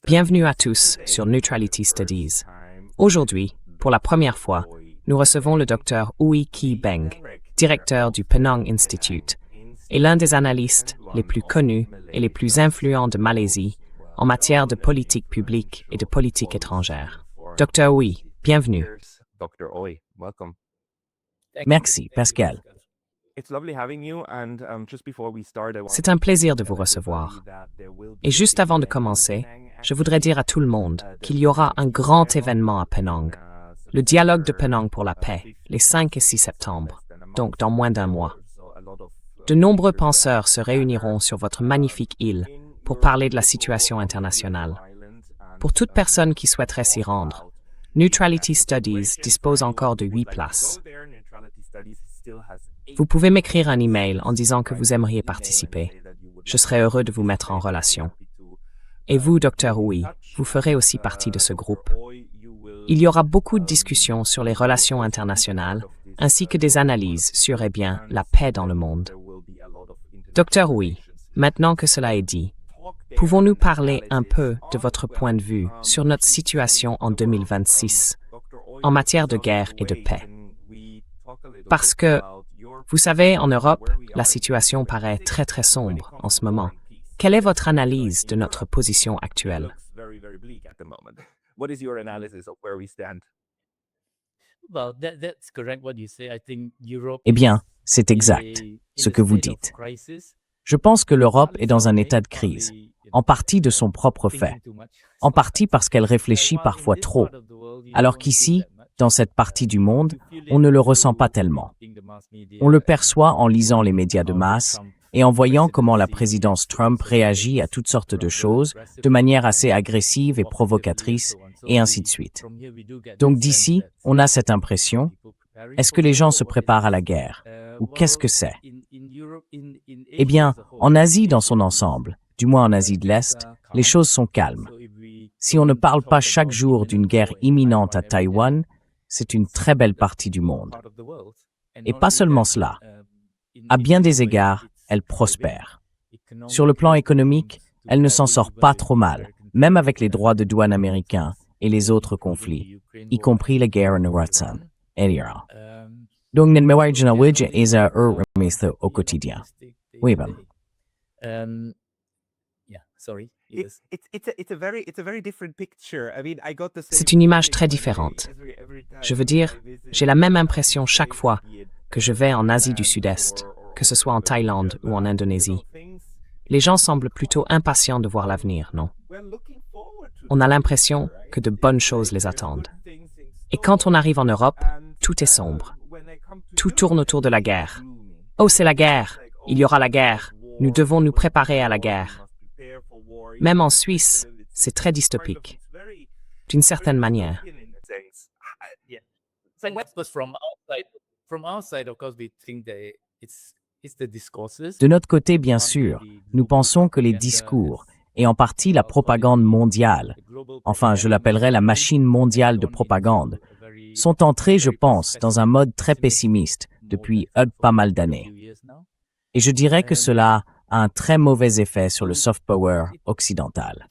Bienvenue à tous sur Neutrality Studies. Aujourd'hui, pour la première fois, nous recevons le Dr. Ui Ki Beng, directeur du Penang Institute, et l'un des analystes les plus connus et les plus influents de Malaisie en matière de politique publique et de politique étrangère. Dr. Ui, bienvenue. Merci, Pascal. C'est un plaisir de vous recevoir. Et juste avant de commencer, je voudrais dire à tout le monde qu'il y aura un grand événement à Penang, le dialogue de Penang pour la paix, les 5 et 6 septembre, donc dans moins d'un mois. De nombreux penseurs se réuniront sur votre magnifique île pour parler de la situation internationale. Pour toute personne qui souhaiterait s'y rendre, Neutrality Studies dispose encore de 8 places. Vous pouvez m'écrire un email en disant que vous aimeriez participer. Je serai heureux de vous mettre en relation. Et vous, Dr. Ui, vous ferez aussi partie de ce groupe. Il y aura beaucoup de discussions sur les relations internationales, ainsi que des analyses sur, la paix dans le monde. Dr. Ui, maintenant que cela est dit, pouvons-nous parler un peu de votre point de vue sur notre situation en 2026, en matière de guerre et de paix? Parce que, vous savez, en Europe, la situation paraît très très sombre en ce moment. Quelle est votre analyse de notre position actuelle? Eh bien, c'est exact, ce que vous dites. Je pense que l'Europe est dans un état de crise, en partie de son propre fait, en partie parce qu'elle réfléchit parfois trop, alors qu'ici, dans cette partie du monde, on ne le ressent pas tellement. On le perçoit en lisant les médias de masse et en voyant comment la présidence Trump réagit à toutes sortes de choses de manière assez agressive et provocatrice, et ainsi de suite. Donc d'ici, on a cette impression, est-ce que les gens se préparent à la guerre? Ou qu'est-ce que c'est? Eh bien, en Asie dans son ensemble, du moins en Asie de l'Est, les choses sont calmes. Si on ne parle pas chaque jour d'une guerre imminente à Taïwan, c'est une très belle partie du monde. Et pas seulement cela. À bien des égards, elle prospère. Sur le plan économique, elle ne s'en sort pas trop mal, même avec les droits de douane américains et les autres conflits, y compris la guerre en Iran. Donc, au quotidien. Oui, ben. C'est une image très différente. Je veux dire, j'ai la même impression chaque fois que je vais en Asie du Sud-Est, que ce soit en Thaïlande ou en Indonésie. Les gens semblent plutôt impatients de voir l'avenir, non? On a l'impression que de bonnes choses les attendent. Et quand on arrive en Europe, tout est sombre. Tout tourne autour de la guerre. Oh, c'est la guerre! Il y aura la guerre! Nous devons nous préparer à la guerre. Même en Suisse, c'est très dystopique, d'une certaine manière. De notre côté, bien sûr, nous pensons que les discours, et en partie la propagande mondiale, enfin je l'appellerais la machine mondiale de propagande, sont entrés, je pense, dans un mode très pessimiste depuis pas mal d'années. Et je dirais que cela a un très mauvais effet sur le soft power occidental.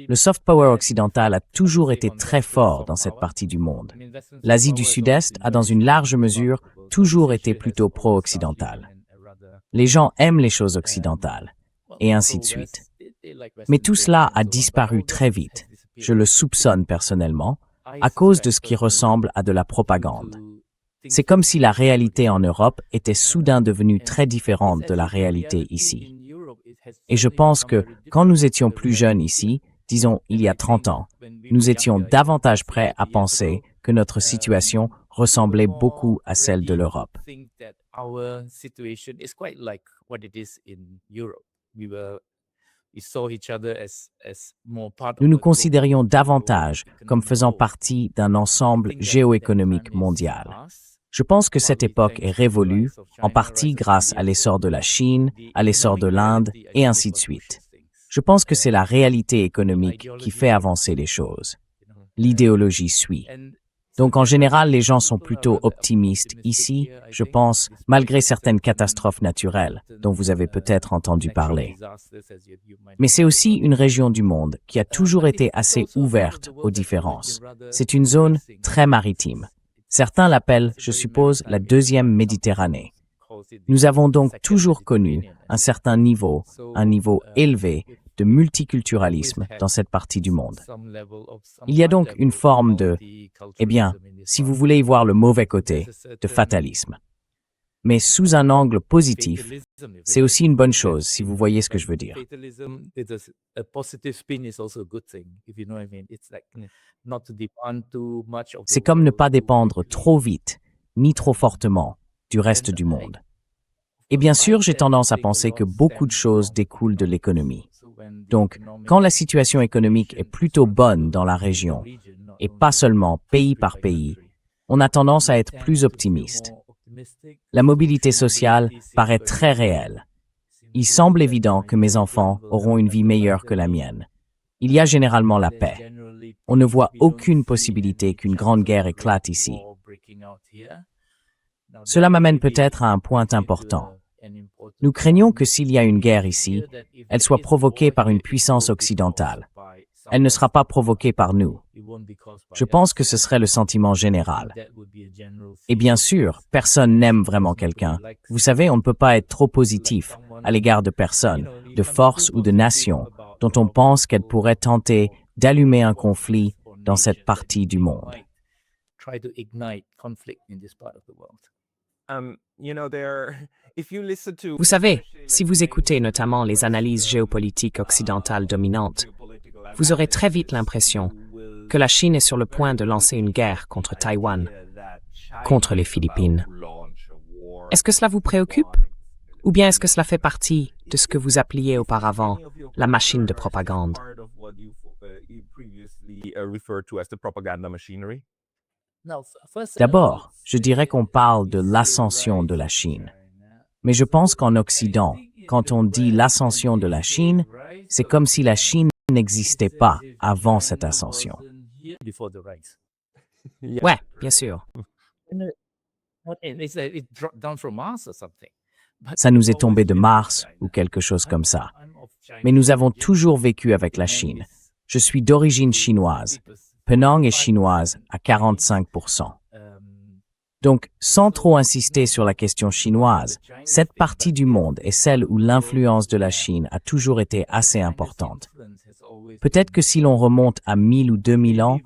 Le soft power occidental a toujours été très fort dans cette partie du monde. L'Asie du Sud-Est a dans une large mesure toujours été plutôt pro-occidentale. Les gens aiment les choses occidentales, et ainsi de suite. Mais tout cela a disparu très vite, je le soupçonne personnellement, à cause de ce qui ressemble à de la propagande. C'est comme si la réalité en Europe était soudain devenue très différente de la réalité ici. Et je pense que quand nous étions plus jeunes ici, disons il y a 30 ans, nous étions davantage prêts à penser que notre situation ressemblait beaucoup à celle de l'Europe. Nous nous considérions davantage comme faisant partie d'un ensemble géoéconomique mondial. Je pense que cette époque est révolue, en partie grâce à l'essor de la Chine, à l'essor de l'Inde, et ainsi de suite. Je pense que c'est la réalité économique qui fait avancer les choses. L'idéologie suit. Donc en général, les gens sont plutôt optimistes ici, je pense, malgré certaines catastrophes naturelles dont vous avez peut-être entendu parler. Mais c'est aussi une région du monde qui a toujours été assez ouverte aux différences. C'est une zone très maritime. Certains l'appellent, je suppose, la deuxième Méditerranée. Nous avons donc toujours connu un certain niveau, un niveau élevé de multiculturalisme dans cette partie du monde. Il y a donc une forme de, si vous voulez y voir le mauvais côté, de fatalisme. Mais sous un angle positif, c'est aussi une bonne chose, si vous voyez ce que je veux dire. C'est comme ne pas dépendre trop vite, ni trop fortement, du reste du monde. Et bien sûr, j'ai tendance à penser que beaucoup de choses découlent de l'économie. Donc, quand la situation économique est plutôt bonne dans la région, et pas seulement pays par pays, on a tendance à être plus optimiste. La mobilité sociale paraît très réelle. Il semble évident que mes enfants auront une vie meilleure que la mienne. Il y a généralement la paix. On ne voit aucune possibilité qu'une grande guerre éclate ici. Cela m'amène peut-être à un point important. Nous craignons que s'il y a une guerre ici, elle soit provoquée par une puissance occidentale. Elle ne sera pas provoquée par nous. Je pense que ce serait le sentiment général. Et bien sûr, personne n'aime vraiment quelqu'un. Vous savez, on ne peut pas être trop positif à l'égard de personnes, de forces ou de nations dont on pense qu'elles pourraient tenter d'allumer un conflit dans cette partie du monde. Vous savez, si vous écoutez notamment les analyses géopolitiques occidentales dominantes, vous aurez très vite l'impression que la Chine est sur le point de lancer une guerre contre Taïwan, contre les Philippines. Est-ce que cela vous préoccupe? Ou bien est-ce que cela fait partie de ce que vous appeliez auparavant la machine de propagande? D'abord, je dirais qu'on parle de l'ascension de la Chine. Mais je pense qu'en Occident, quand on dit l'ascension de la Chine, c'est comme si la Chine n'existait pas avant cette ascension. Ouais, bien sûr. Ça nous est tombé de Mars ou quelque chose comme ça. Mais nous avons toujours vécu avec la Chine. Je suis d'origine chinoise. Penang est chinoise à 45%. Donc, sans trop insister sur la question chinoise, cette partie du monde est celle où l'influence de la Chine a toujours été assez importante. Peut-être que si l'on remonte à 1000 ou 2000 ans,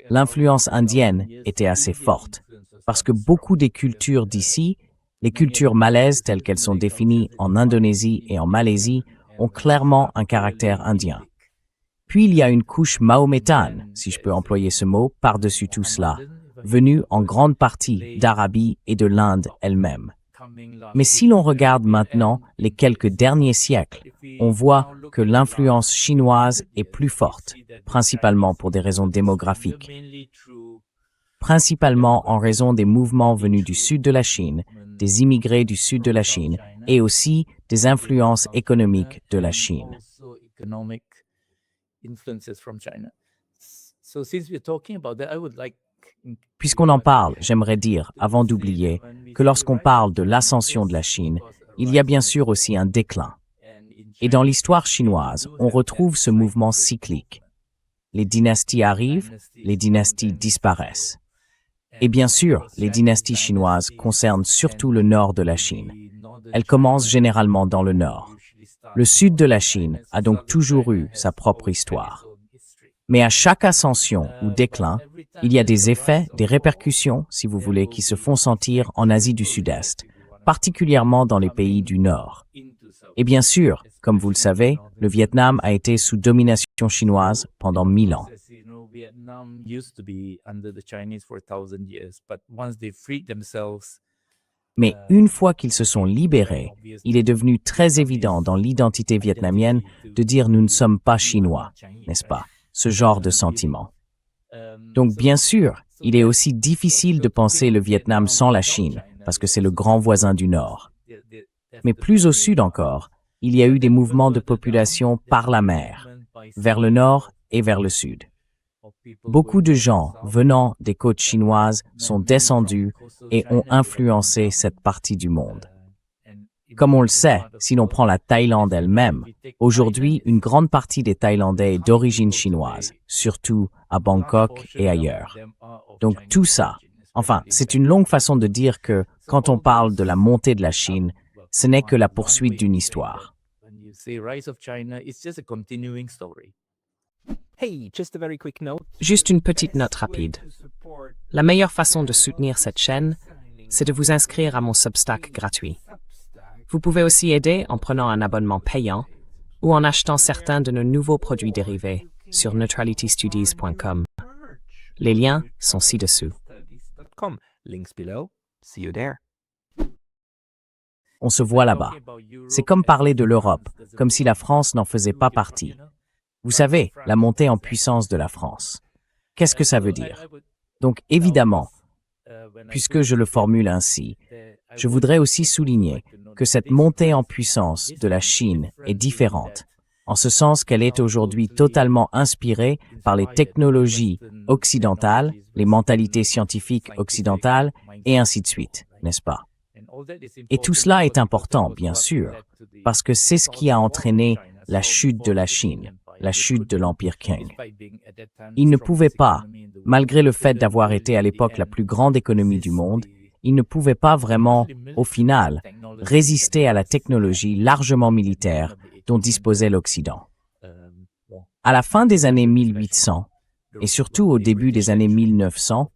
l'influence indienne était assez forte, parce que beaucoup des cultures d'ici, les cultures malaises telles qu'elles sont définies en Indonésie et en Malaisie, ont clairement un caractère indien. Puis il y a une couche mahométane, si je peux employer ce mot, par-dessus tout cela, venue en grande partie d'Arabie et de l'Inde elle-même. Mais si l'on regarde maintenant les quelques derniers siècles, on voit que l'influence chinoise est plus forte, principalement pour des raisons démographiques, principalement en raison des mouvements venus du sud de la Chine, des immigrés du sud de la Chine et aussi des influences économiques de la Chine. Puisqu'on en parle, j'aimerais dire, avant d'oublier, que lorsqu'on parle de l'ascension de la Chine, il y a bien sûr aussi un déclin. Et dans l'histoire chinoise, on retrouve ce mouvement cyclique. Les dynasties arrivent, les dynasties disparaissent. Et bien sûr, les dynasties chinoises concernent surtout le nord de la Chine. Elles commencent généralement dans le nord. Le sud de la Chine a donc toujours eu sa propre histoire. Mais à chaque ascension ou déclin, il y a des effets, des répercussions, si vous voulez, qui se font sentir en Asie du Sud-Est, particulièrement dans les pays du Nord. Et bien sûr, comme vous le savez, le Vietnam a été sous domination chinoise pendant 1000 ans. Mais une fois qu'ils se sont libérés, il est devenu très évident dans l'identité vietnamienne de dire « nous ne sommes pas chinois », n'est-ce pas? Ce genre de sentiment. Donc bien sûr, il est aussi difficile de penser le Vietnam sans la Chine, parce que c'est le grand voisin du Nord. Mais plus au sud encore, il y a eu des mouvements de population par la mer, vers le nord et vers le sud. Beaucoup de gens venant des côtes chinoises sont descendus et ont influencé cette partie du monde. Comme on le sait, si l'on prend la Thaïlande elle-même, aujourd'hui, une grande partie des Thaïlandais est d'origine chinoise, surtout à Bangkok et ailleurs. Donc tout ça, enfin, c'est une longue façon de dire que, quand on parle de la montée de la Chine, ce n'est que la poursuite d'une histoire. Juste une petite note rapide. La meilleure façon de soutenir cette chaîne, c'est de vous inscrire à mon Substack gratuit. Vous pouvez aussi aider en prenant un abonnement payant ou en achetant certains de nos nouveaux produits dérivés sur neutralitystudies.com. Les liens sont ci-dessous. Links below. See you there. On se voit là-bas. C'est comme parler de l'Europe, comme si la France n'en faisait pas partie. Vous savez, la montée en puissance de la France. Qu'est-ce que ça veut dire? Donc évidemment, puisque je le formule ainsi, je voudrais aussi souligner que cette montée en puissance de la Chine est différente, en ce sens qu'elle est aujourd'hui totalement inspirée par les technologies occidentales, les mentalités scientifiques occidentales, et ainsi de suite, n'est-ce pas? Et tout cela est important, bien sûr, parce que c'est ce qui a entraîné la chute de la Chine, la chute de l'Empire Qing. Ils ne pouvaient pas, malgré le fait d'avoir été à l'époque la plus grande économie du monde, ils ne pouvaient pas vraiment, au final, résister à la technologie largement militaire dont disposait l'Occident. À la fin des années 1800, et surtout au début des années 1900,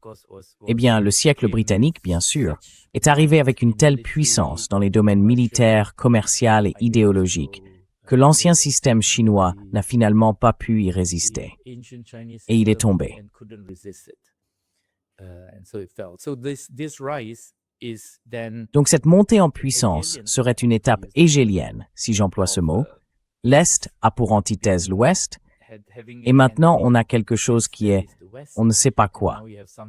eh bien, le siècle britannique, bien sûr, est arrivé avec une telle puissance dans les domaines militaires, commerciaux et idéologiques que l'ancien système chinois n'a finalement pas pu y résister. Et il est tombé. Donc cette montée en puissance serait une étape hégélienne, si j'emploie ce mot. L'Est a pour antithèse l'Ouest, et maintenant on a quelque chose qui est, on ne sait pas quoi,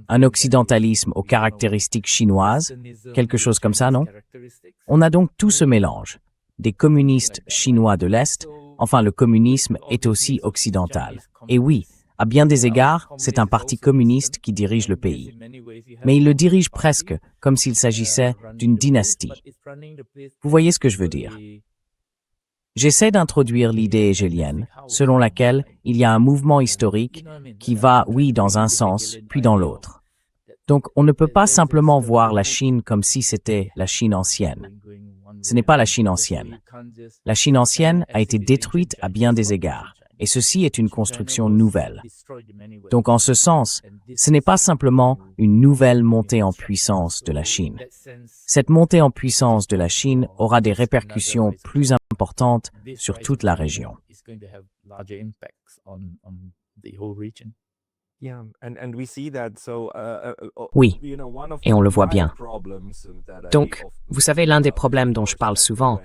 un occidentalisme aux caractéristiques chinoises, quelque chose comme ça, non? On a donc tout ce mélange, des communistes chinois de l'Est, enfin le communisme est aussi occidental. Et oui, à bien des égards, c'est un parti communiste qui dirige le pays. Mais il le dirige presque comme s'il s'agissait d'une dynastie. Vous voyez ce que je veux dire? J'essaie d'introduire l'idée hégélienne, selon laquelle il y a un mouvement historique qui va, oui, dans un sens, puis dans l'autre. Donc, on ne peut pas simplement voir la Chine comme si c'était la Chine ancienne. Ce n'est pas la Chine ancienne. La Chine ancienne a été détruite à bien des égards, et ceci est une construction nouvelle. Donc, en ce sens, ce n'est pas simplement une nouvelle montée en puissance de la Chine. Cette montée en puissance de la Chine aura des répercussions plus importantes sur toute la région. Oui, et on le voit bien. Donc, vous savez, l'un des problèmes dont je parle souvent,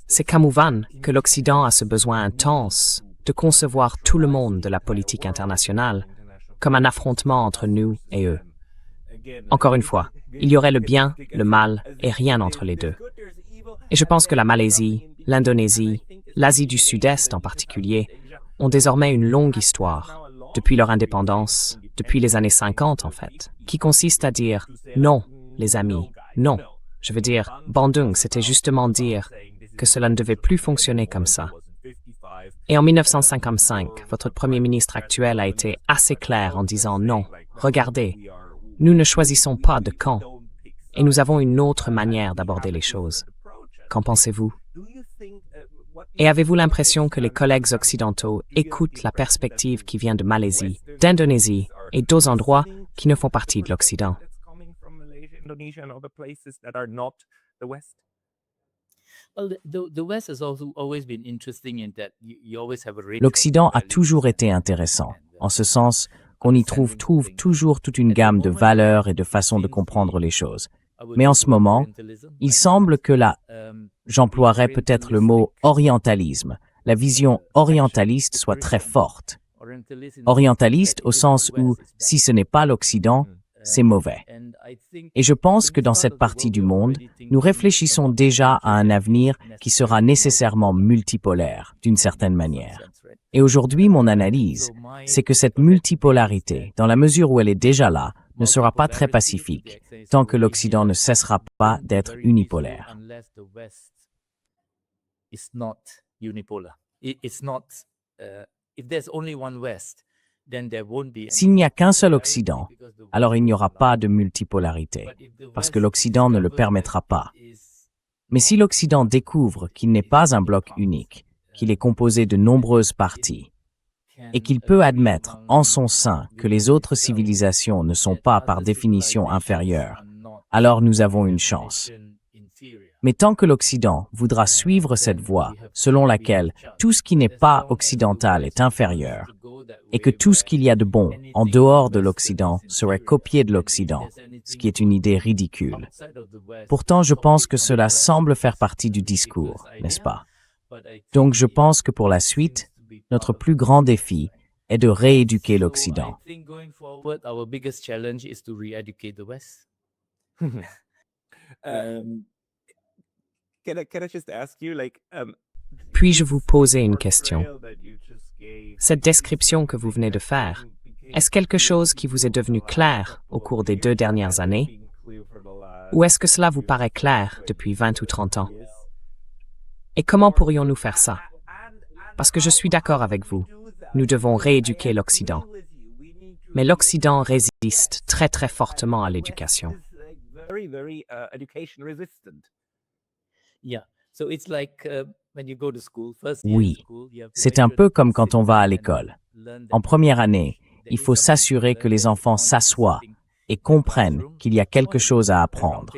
c'est qu'à Mouvan, que l'Occident a ce besoin intense de concevoir tout le monde de la politique internationale comme un affrontement entre nous et eux. Encore une fois, il y aurait le bien, le mal et rien entre les deux. Et je pense que la Malaisie, l'Indonésie, l'Asie du Sud-Est en particulier, ont désormais une longue histoire, depuis leur indépendance, depuis les années 50 en fait, qui consiste à dire « non, les amis, non ». Je veux dire, Bandung, c'était justement dire que cela ne devait plus fonctionner comme ça. Et en 1955, votre Premier ministre actuel a été assez clair en disant « non, regardez, nous ne choisissons pas de camp et nous avons une autre manière d'aborder les choses. Qu'en pensez-vous? Et avez-vous l'impression que les collègues occidentaux écoutent la perspective qui vient de Malaisie, d'Indonésie et d'autres endroits qui ne font partie de l'Occident? L'Occident a toujours été intéressant, en ce sens qu'on y trouve toujours toute une gamme de valeurs et de façons de comprendre les choses. Mais en ce moment, il semble que j'emploierais peut-être le mot orientalisme, la vision orientaliste soit très forte. Orientaliste au sens où, si ce n'est pas l'Occident, c'est mauvais. Et je pense que dans cette partie du monde, nous réfléchissons déjà à un avenir qui sera nécessairement multipolaire, d'une certaine manière. Et aujourd'hui, mon analyse, c'est que cette multipolarité, dans la mesure où elle est déjà là, ne sera pas très pacifique, tant que l'Occident ne cessera pas d'être unipolaire. S'il n'y a qu'un seul Occident, alors il n'y aura pas de multipolarité, parce que l'Occident ne le permettra pas. Mais si l'Occident découvre qu'il n'est pas un bloc unique, qu'il est composé de nombreuses parties, et qu'il peut admettre en son sein que les autres civilisations ne sont pas par définition inférieures, alors nous avons une chance. Mais tant que l'Occident voudra suivre cette voie selon laquelle tout ce qui n'est pas occidental est inférieur, et que tout ce qu'il y a de bon en dehors de l'Occident serait copié de l'Occident, ce qui est une idée ridicule. Pourtant, je pense que cela semble faire partie du discours, n'est-ce pas? Donc je pense que pour la suite, notre plus grand défi est de rééduquer l'Occident. Puis-je vous poser une question? Cette description que vous venez de faire, est-ce quelque chose qui vous est devenu clair au cours des 2 dernières années? Ou est-ce que cela vous paraît clair depuis 20 ou 30 ans? Et comment pourrions-nous faire ça? Parce que je suis d'accord avec vous, nous devons rééduquer l'Occident. Mais l'Occident résiste très très fortement à l'éducation. Oui, c'est un peu comme quand on va à l'école. En première année, il faut s'assurer que les enfants s'assoient et comprennent qu'il y a quelque chose à apprendre,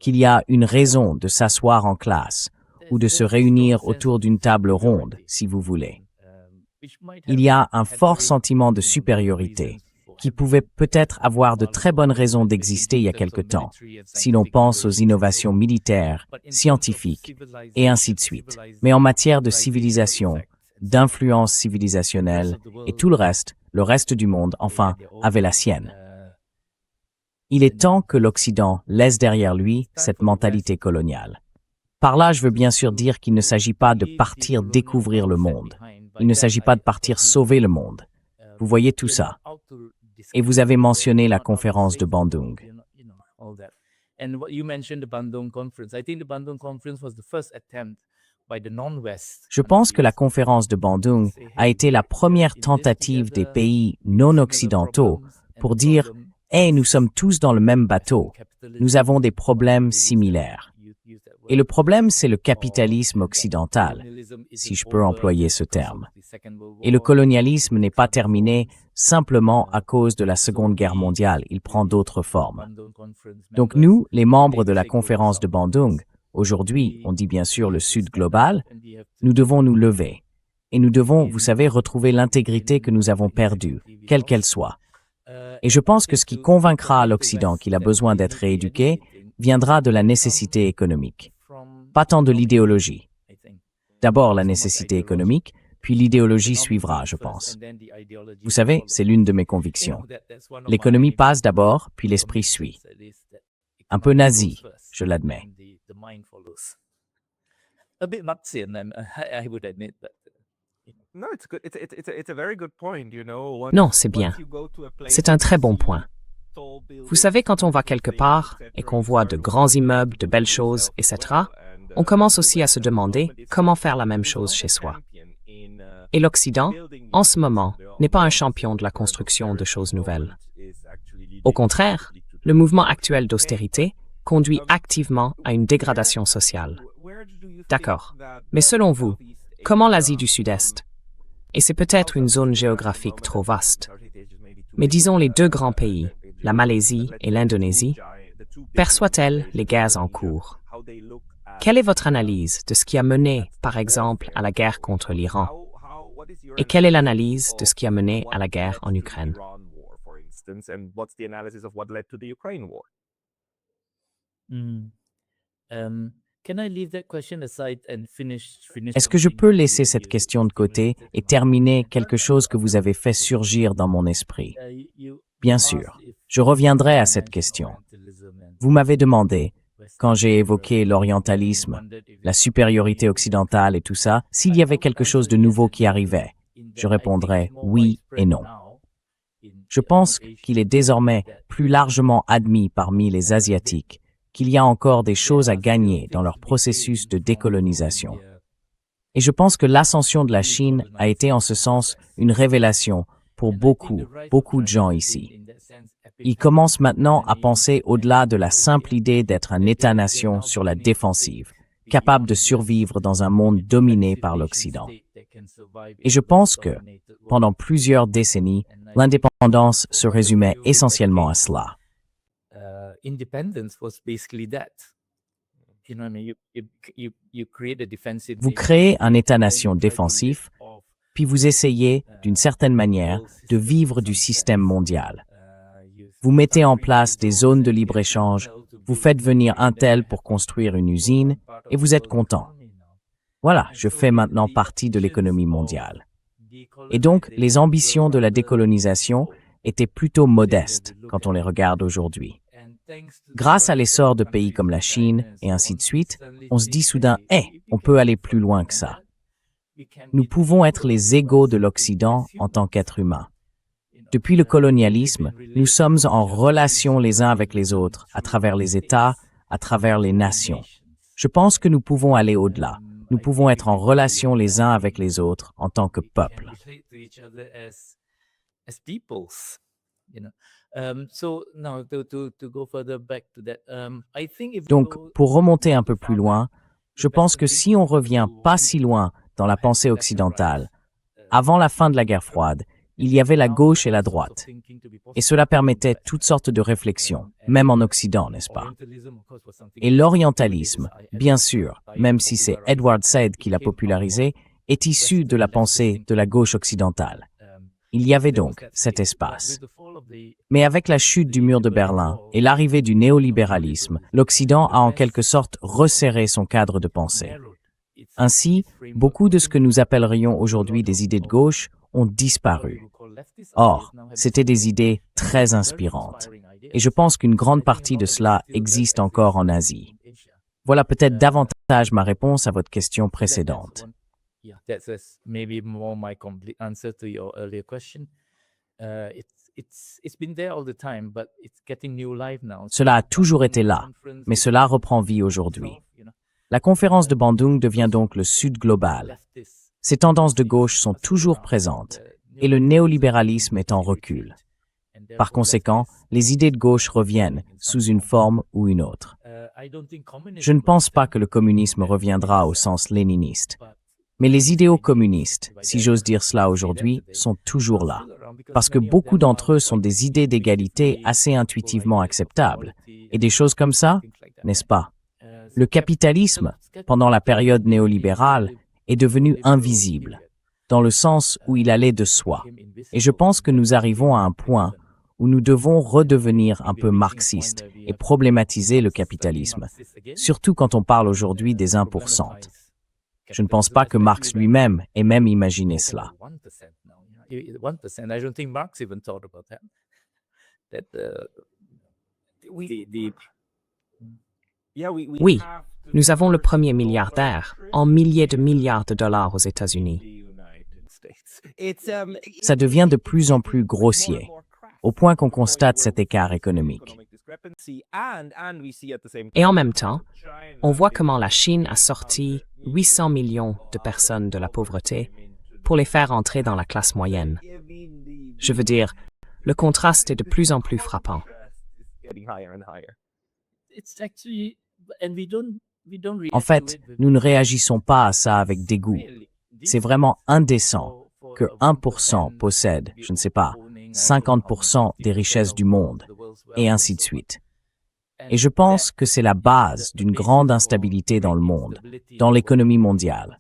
qu'il y a une raison de s'asseoir en classe ou de se réunir autour d'une table ronde, si vous voulez. Il y a un fort sentiment de supériorité qui pouvait peut-être avoir de très bonnes raisons d'exister il y a quelque temps, si l'on pense aux innovations militaires, scientifiques, et ainsi de suite. Mais en matière de civilisation, d'influence civilisationnelle, et tout le reste du monde, enfin, avait la sienne. Il est temps que l'Occident laisse derrière lui cette mentalité coloniale. Par là, je veux bien sûr dire qu'il ne s'agit pas de partir découvrir le monde. Il ne s'agit pas de partir sauver le monde. Vous voyez tout ça. Et vous avez mentionné la conférence de Bandung. Je pense que la conférence de Bandung a été la première tentative des pays non occidentaux pour dire « Hey, nous sommes tous dans le même bateau. Nous avons des problèmes similaires. » Et le problème, c'est le capitalisme occidental, si je peux employer ce terme. Et le colonialisme n'est pas terminé simplement à cause de la Seconde Guerre mondiale, il prend d'autres formes. Donc nous, les membres de la conférence de Bandung, aujourd'hui, on dit bien sûr le Sud global, nous devons nous lever. Et nous devons, vous savez, retrouver l'intégrité que nous avons perdue, quelle qu'elle soit. Et je pense que ce qui convaincra l'Occident qu'il a besoin d'être rééduqué viendra de la nécessité économique, pas tant de l'idéologie. D'abord la nécessité économique, puis l'idéologie suivra, je pense. Vous savez, c'est l'une de mes convictions. L'économie passe d'abord, puis l'esprit suit. Un peu nazi, je l'admets. Non, c'est bien. C'est un très bon point. Vous savez, quand on va quelque part et qu'on voit de grands immeubles, de belles choses, etc., on commence aussi à se demander comment faire la même chose chez soi. Et l'Occident, en ce moment, n'est pas un champion de la construction de choses nouvelles. Au contraire, le mouvement actuel d'austérité conduit activement à une dégradation sociale. D'accord. Mais selon vous, comment l'Asie du Sud-Est, et c'est peut-être une zone géographique trop vaste, mais disons les 2 grands pays, la Malaisie et l'Indonésie, perçoit-elle les guerres en cours? Quelle est votre analyse de ce qui a mené, par exemple, à la guerre contre l'Iran? Et quelle est l'analyse de ce qui a mené à la guerre en Ukraine? Est-ce que je peux laisser cette question de côté et terminer quelque chose que vous avez fait surgir dans mon esprit? Bien sûr. Je reviendrai à cette question. Vous m'avez demandé, quand j'ai évoqué l'orientalisme, la supériorité occidentale et tout ça, s'il y avait quelque chose de nouveau qui arrivait. Je répondrais oui et non. Je pense qu'il est désormais plus largement admis parmi les Asiatiques qu'il y a encore des choses à gagner dans leur processus de décolonisation. Et je pense que l'ascension de la Chine a été en ce sens une révélation pour beaucoup de gens ici. Ils commencent maintenant à penser au-delà de la simple idée d'être un État-nation sur la défensive, capable de survivre dans un monde dominé par l'Occident. Et je pense que, pendant plusieurs décennies, l'indépendance se résumait essentiellement à cela. Vous créez un État-nation défensif, puis vous essayez, d'une certaine manière, de vivre du système mondial. Vous mettez en place des zones de libre-échange, vous faites venir un tel pour construire une usine, et vous êtes content. Voilà, je fais maintenant partie de l'économie mondiale. Et donc, les ambitions de la décolonisation étaient plutôt modestes quand on les regarde aujourd'hui. Grâce à l'essor de pays comme la Chine et ainsi de suite, on se dit soudain « on peut aller plus loin que ça ». Nous pouvons être les égaux de l'Occident en tant qu'êtres humains. Depuis le colonialisme, nous sommes en relation les uns avec les autres, à travers les États, à travers les nations. Je pense que nous pouvons aller au-delà. Nous pouvons être en relation les uns avec les autres en tant que peuple. Donc, pour remonter un peu plus loin, je pense que si on revient pas si loin dans la pensée occidentale, avant la fin de la guerre froide, il y avait la gauche et la droite. Et cela permettait toutes sortes de réflexions, même en Occident, n'est-ce pas? Et l'orientalisme, bien sûr, même si c'est Edward Said qui l'a popularisé, est issu de la pensée de la gauche occidentale. Il y avait donc cet espace. Mais avec la chute du mur de Berlin et l'arrivée du néolibéralisme, l'Occident a en quelque sorte resserré son cadre de pensée. Ainsi, beaucoup de ce que nous appellerions aujourd'hui des idées de gauche ont disparu. Or, c'était des idées très inspirantes. Et je pense qu'une grande partie de cela existe encore en Asie. Voilà peut-être davantage ma réponse à votre question précédente. Cela a toujours été là, mais cela reprend vie aujourd'hui. La conférence de Bandung devient donc le Sud global. Ces tendances de gauche sont toujours présentes et le néolibéralisme est en recul. Par conséquent, les idées de gauche reviennent sous une forme ou une autre. Je ne pense pas que le communisme reviendra au sens léniniste. Mais les idéaux communistes, si j'ose dire cela aujourd'hui, sont toujours là. Parce que beaucoup d'entre eux sont des idées d'égalité assez intuitivement acceptables. Et des choses comme ça, n'est-ce pas? Le capitalisme, pendant la période néolibérale, est devenu invisible, dans le sens où il allait de soi. Et je pense que nous arrivons à un point où nous devons redevenir un peu marxistes et problématiser le capitalisme, surtout quand on parle aujourd'hui des 1%. Je ne pense pas que Marx lui-même ait même imaginé cela. Oui, nous avons le premier milliardaire en milliers de milliards de dollars aux États-Unis. Ça devient de plus en plus grossier, au point qu'on constate cet écart économique. Et en même temps, on voit comment la Chine a sorti 800 millions de personnes de la pauvreté pour les faire entrer dans la classe moyenne. Je veux dire, le contraste est de plus en plus frappant. En fait, nous ne réagissons pas à ça avec dégoût. C'est vraiment indécent que 1% possède, je ne sais pas, 50% des richesses du monde, et ainsi de suite. Et je pense que c'est la base d'une grande instabilité dans le monde, dans l'économie mondiale.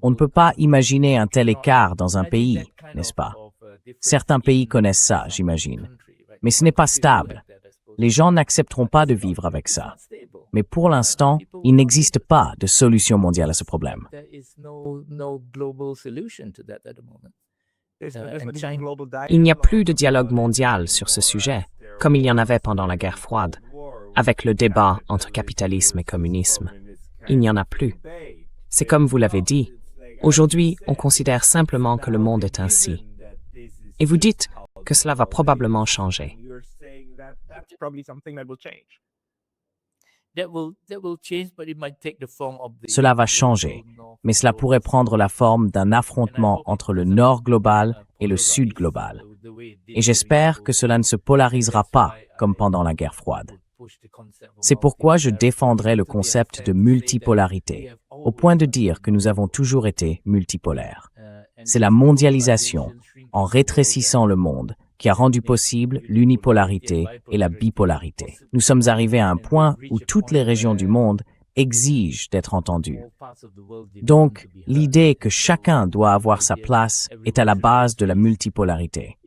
On ne peut pas imaginer un tel écart dans un pays, n'est-ce pas? Certains pays connaissent ça, j'imagine. Mais ce n'est pas stable. Les gens n'accepteront pas de vivre avec ça. Mais pour l'instant, il n'existe pas de solution mondiale à ce problème. Il n'y a plus de dialogue mondial sur ce sujet, comme il y en avait pendant la guerre froide, avec le débat entre capitalisme et communisme. Il n'y en a plus. C'est comme vous l'avez dit, aujourd'hui, on considère simplement que le monde est ainsi. Et vous dites que cela va probablement changer. Cela va changer, mais cela pourrait prendre la forme d'un affrontement entre le Nord global et le Sud global. Et j'espère que cela ne se polarisera pas comme pendant la guerre froide. C'est pourquoi je défendrai le concept de multipolarité, au point de dire que nous avons toujours été multipolaires. C'est la mondialisation, en rétrécissant le monde, qui a rendu possible l'unipolarité et la bipolarité. Nous sommes arrivés à un point où toutes les régions du monde exigent d'être entendues. Donc, l'idée que chacun doit avoir sa place est à la base de la multipolarité.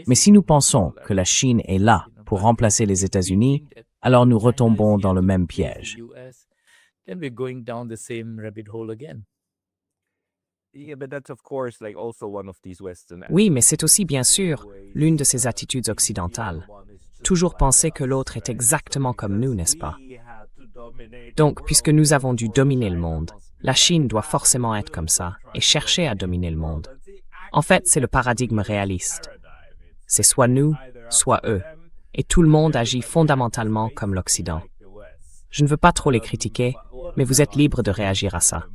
Mais si nous pensons que la Chine est là pour remplacer les États-Unis, alors nous retombons dans le même piège. Oui, mais c'est aussi bien sûr l'une de ces attitudes occidentales. Toujours penser que l'autre est exactement comme nous, n'est-ce pas? Donc, puisque nous avons dû dominer le monde, la Chine doit forcément être comme ça et chercher à dominer le monde. En fait, c'est le paradigme réaliste. C'est soit nous, soit eux. Et tout le monde agit fondamentalement comme l'Occident. Je ne veux pas trop les critiquer, mais vous êtes libre de réagir à ça.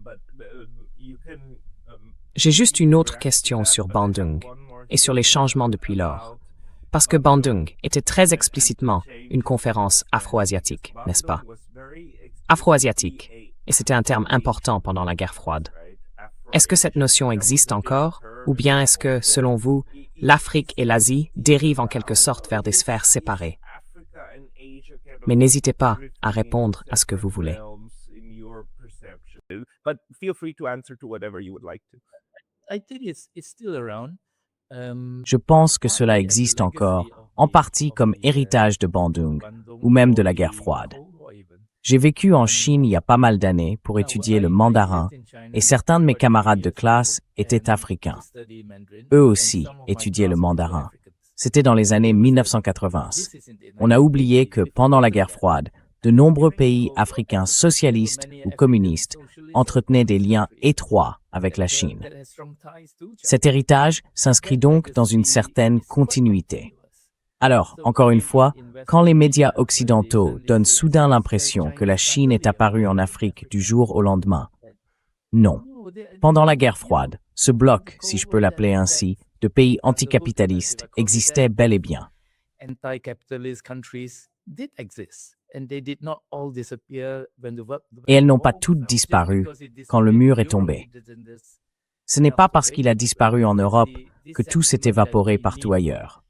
J'ai juste une autre question sur Bandung et sur les changements depuis lors. Parce que Bandung était très explicitement une conférence afro-asiatique, n'est-ce pas? Afro-asiatique, et c'était un terme important pendant la guerre froide. Est-ce que cette notion existe encore, ou bien est-ce que, selon vous, l'Afrique et l'Asie dérivent en quelque sorte vers des sphères séparées? Mais n'hésitez pas à répondre à ce que vous voulez. Je pense que cela existe encore, en partie comme héritage de Bandung, ou même de la guerre froide. J'ai vécu en Chine il y a pas mal d'années pour étudier le mandarin, et certains de mes camarades de classe étaient africains. Eux aussi étudiaient le mandarin. C'était dans les années 1980. On a oublié que pendant la guerre froide, de nombreux pays africains socialistes ou communistes entretenaient des liens étroits avec la Chine. Cet héritage s'inscrit donc dans une certaine continuité. Alors, encore une fois, quand les médias occidentaux donnent soudain l'impression que la Chine est apparue en Afrique du jour au lendemain, non. Pendant la guerre froide, ce bloc, si je peux l'appeler ainsi, de pays anticapitalistes existait bel et bien. Et elles n'ont pas toutes disparu quand le mur est tombé. Ce n'est pas parce qu'il a disparu en Europe que tout s'est évaporé partout ailleurs.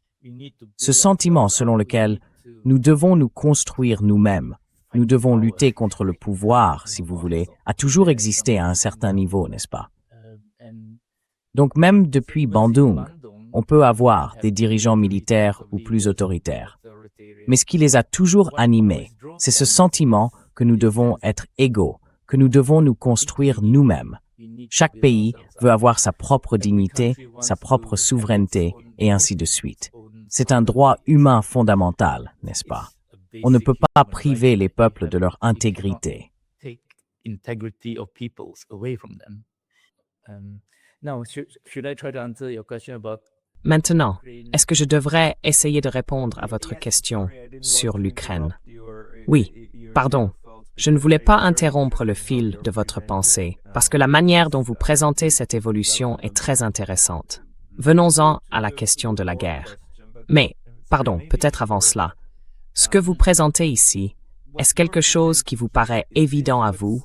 Ce sentiment selon lequel nous devons nous construire nous-mêmes, nous devons lutter contre le pouvoir, si vous voulez, a toujours existé à un certain niveau, n'est-ce pas? Donc même depuis Bandung, on peut avoir des dirigeants militaires ou plus autoritaires. Mais ce qui les a toujours animés, c'est ce sentiment que nous devons être égaux, que nous devons nous construire nous-mêmes. Chaque pays veut avoir sa propre dignité, sa propre souveraineté, et ainsi de suite. C'est un droit humain fondamental, n'est-ce pas? On ne peut pas priver les peuples de leur intégrité. Maintenant, est-ce que je devrais essayer de répondre à votre question sur l'Ukraine? Oui, pardon. Je ne voulais pas interrompre le fil de votre pensée, parce que la manière dont vous présentez cette évolution est très intéressante. Venons-en à la question de la guerre. Mais, pardon, peut-être avant cela, ce que vous présentez ici, est-ce quelque chose qui vous paraît évident à vous,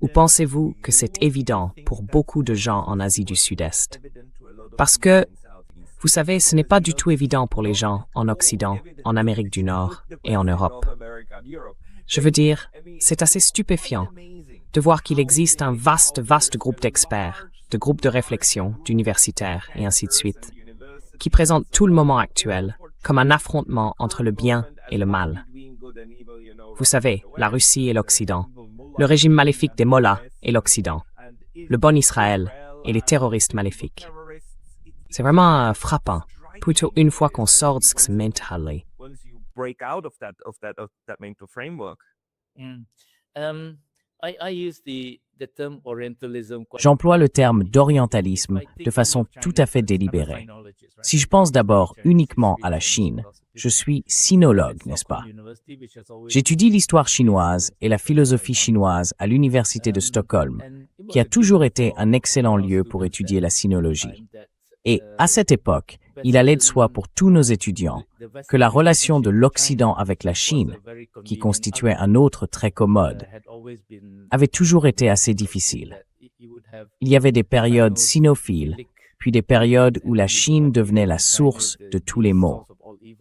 ou pensez-vous que c'est évident pour beaucoup de gens en Asie du Sud-Est? Parce que, vous savez, ce n'est pas du tout évident pour les gens en Occident, en Amérique du Nord et en Europe. Je veux dire, c'est assez stupéfiant de voir qu'il existe un vaste groupe d'experts, de groupes de réflexion, d'universitaires et ainsi de suite, qui présentent tout le moment actuel comme un affrontement entre le bien et le mal. Vous savez, la Russie et l'Occident, le régime maléfique des mollahs et l'Occident, le bon Israël et les terroristes maléfiques. C'est vraiment frappant, plutôt une fois qu'on sort de ce mental. break out of that mental framework. J'emploie le terme d'orientalisme de façon tout à fait délibérée. Si je pense d'abord uniquement à la Chine, je suis sinologue, n'est-ce pas? J'étudie l'histoire chinoise et la philosophie chinoise à l'Université de Stockholm, qui a toujours été un excellent lieu pour étudier la sinologie. Et à cette époque, il allait de soi pour tous nos étudiants que la relation de l'Occident avec la Chine, qui constituait un autre très commode, avait toujours été assez difficile. Il y avait des périodes sinophiles, puis des périodes où la Chine devenait la source de tous les maux.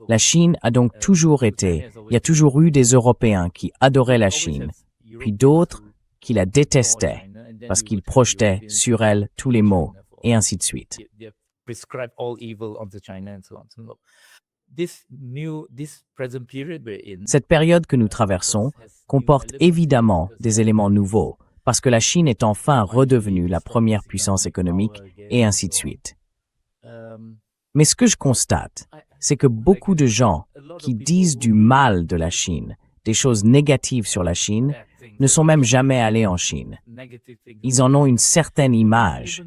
La Chine a donc toujours été, il y a toujours eu des Européens qui adoraient la Chine, puis d'autres qui la détestaient parce qu'ils projetaient sur elle tous les maux, et ainsi de suite. Cette période que nous traversons comporte évidemment des éléments nouveaux, parce que la Chine est enfin redevenue la première puissance économique, et ainsi de suite. Mais ce que je constate, c'est que beaucoup de gens qui disent du mal de la Chine, des choses négatives sur la Chine, ne sont même jamais allés en Chine. Ils en ont une certaine image.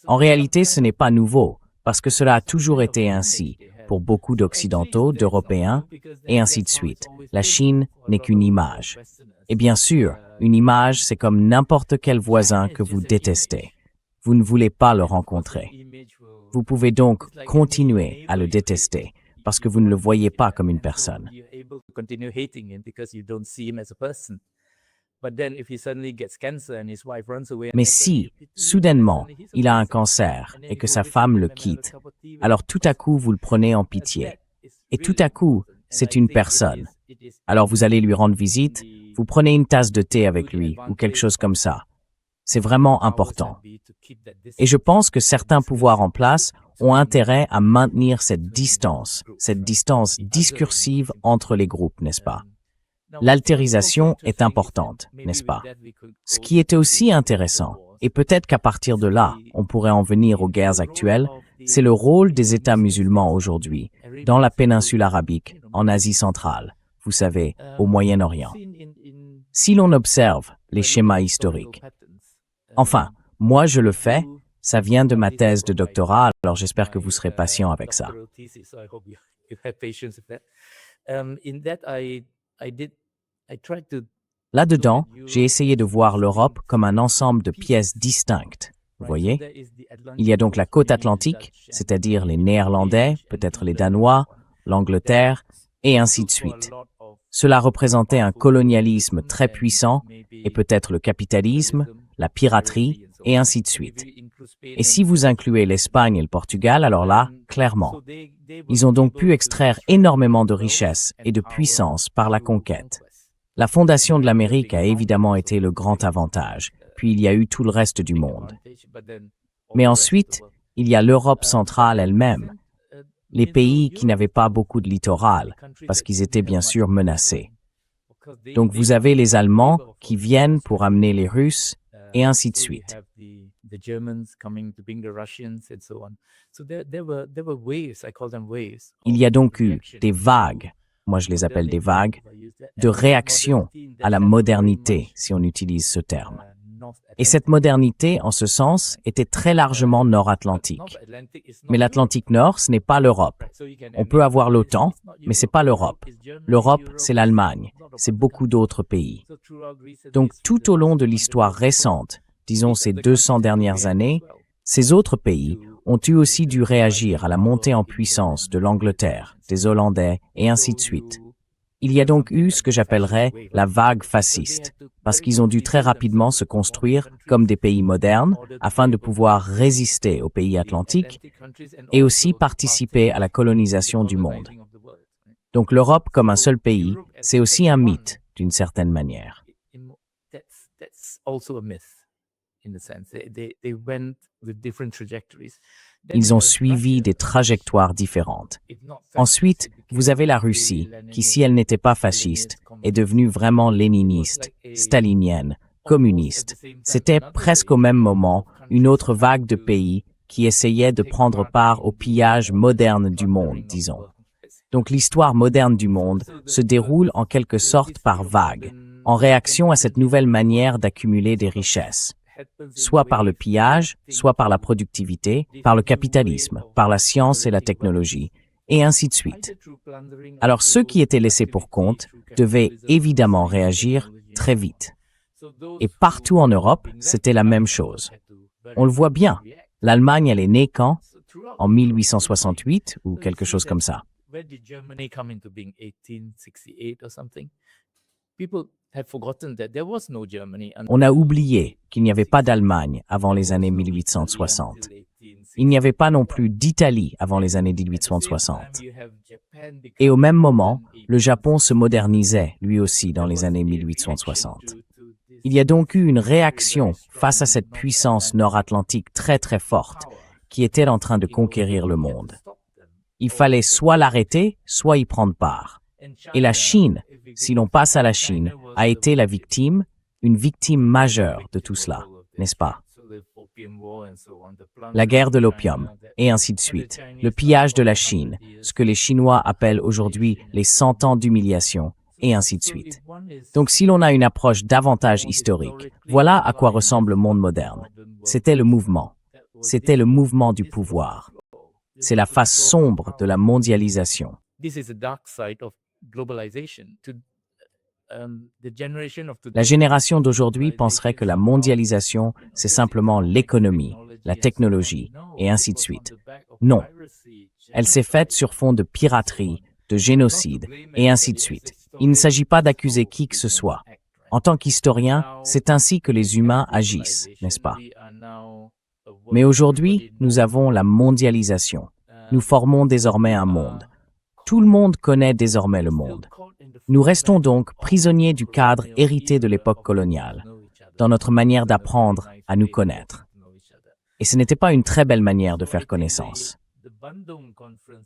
En réalité, ce n'est pas nouveau, parce que cela a toujours été ainsi pour beaucoup d'Occidentaux, d'Européens, et ainsi de suite. La Chine n'est qu'une image. Et bien sûr, une image, c'est comme n'importe quel voisin que vous détestez. Vous ne voulez pas le rencontrer. Vous pouvez donc continuer à le détester, parce que vous ne le voyez pas comme une personne. Mais si, soudainement, il a un cancer et que sa femme le quitte, alors tout à coup, vous le prenez en pitié. Et tout à coup, c'est une personne. Alors vous allez lui rendre visite, vous prenez une tasse de thé avec lui ou quelque chose comme ça. C'est vraiment important. Et je pense que certains pouvoirs en place ont intérêt à maintenir cette distance discursive entre les groupes, n'est-ce pas? L'altérisation est importante, n'est-ce pas? Ce qui était aussi intéressant, et peut-être qu'à partir de là, on pourrait en venir aux guerres actuelles, c'est le rôle des États musulmans aujourd'hui, dans la péninsule arabique, en Asie centrale, vous savez, au Moyen-Orient. Si l'on observe les schémas historiques, enfin, moi je le fais, ça vient de ma thèse de doctorat, alors j'espère que vous serez patient avec ça. Là-dedans, j'ai essayé de voir l'Europe comme un ensemble de pièces distinctes. Vous voyez? Il y a donc la côte atlantique, c'est-à-dire les Néerlandais, peut-être les Danois, l'Angleterre, et ainsi de suite. Cela représentait un colonialisme très puissant, et peut-être le capitalisme, la piraterie, et ainsi de suite. Et si vous incluez l'Espagne et le Portugal, alors là, clairement, ils ont donc pu extraire énormément de richesses et de puissance par la conquête. La fondation de l'Amérique a évidemment été le grand avantage, puis il y a eu tout le reste du monde. Mais ensuite, il y a l'Europe centrale elle-même, les pays qui n'avaient pas beaucoup de littoral, parce qu'ils étaient bien sûr menacés. Donc vous avez les Allemands qui viennent pour amener les Russes, et ainsi de suite. Il y a donc eu des vagues, moi je les appelle des vagues, de réaction à la modernité, si on utilise ce terme. Et cette modernité, en ce sens, était très largement nord-atlantique. Mais l'Atlantique Nord, ce n'est pas l'Europe. On peut avoir l'OTAN, mais ce n'est pas l'Europe. L'Europe, c'est l'Allemagne, c'est beaucoup d'autres pays. Donc tout au long de l'histoire récente, disons ces 200 dernières années, ces autres pays ont eu aussi dû réagir à la montée en puissance de l'Angleterre, des Hollandais, et ainsi de suite. Il y a donc eu ce que j'appellerais la vague fasciste, parce qu'ils ont dû très rapidement se construire comme des pays modernes afin de pouvoir résister aux pays atlantiques et aussi participer à la colonisation du monde. Donc l'Europe comme un seul pays, c'est aussi un mythe d'une certaine manière. Ils ont suivi des trajectoires différentes. Ensuite, vous avez la Russie, qui, si elle n'était pas fasciste, est devenue vraiment léniniste, stalinienne, communiste. C'était presque au même moment une autre vague de pays qui essayaient de prendre part au pillage moderne du monde, disons. Donc l'histoire moderne du monde se déroule en quelque sorte par vagues, en réaction à cette nouvelle manière d'accumuler des richesses, soit par le pillage, soit par la productivité, par le capitalisme, par la science et la technologie, et ainsi de suite. Alors ceux qui étaient laissés pour compte devaient évidemment réagir très vite. Et partout en Europe, c'était la même chose. On le voit bien. L'Allemagne, elle est née quand? En 1868 ou quelque chose comme ça. On a oublié qu'il n'y avait pas d'Allemagne avant les années 1860. Il n'y avait pas non plus d'Italie avant les années 1860. Et au même moment, le Japon se modernisait, lui aussi, dans les années 1860. Il y a donc eu une réaction face à cette puissance nord-atlantique très très forte qui était en train de conquérir le monde. Il fallait soit l'arrêter, soit y prendre part. Et la Chine, si l'on passe à la Chine, a été la victime, une victime majeure de tout cela, n'est-ce pas? La guerre de l'opium, et ainsi de suite. Le pillage de la Chine, ce que les Chinois appellent aujourd'hui les 100 ans d'humiliation, et ainsi de suite. Donc si l'on a une approche davantage historique, voilà à quoi ressemble le monde moderne. C'était le mouvement. C'était le mouvement du pouvoir. C'est la face sombre de la mondialisation. La génération d'aujourd'hui penserait que la mondialisation, c'est simplement l'économie, la technologie, et ainsi de suite. Non. Elle s'est faite sur fond de piraterie, de génocide, et ainsi de suite. Il ne s'agit pas d'accuser qui que ce soit. En tant qu'historien, c'est ainsi que les humains agissent, n'est-ce pas? Mais aujourd'hui, nous avons la mondialisation. Nous formons désormais un monde. Tout le monde connaît désormais le monde. Nous restons donc prisonniers du cadre hérité de l'époque coloniale, dans notre manière d'apprendre à nous connaître. Et ce n'était pas une très belle manière de faire connaissance.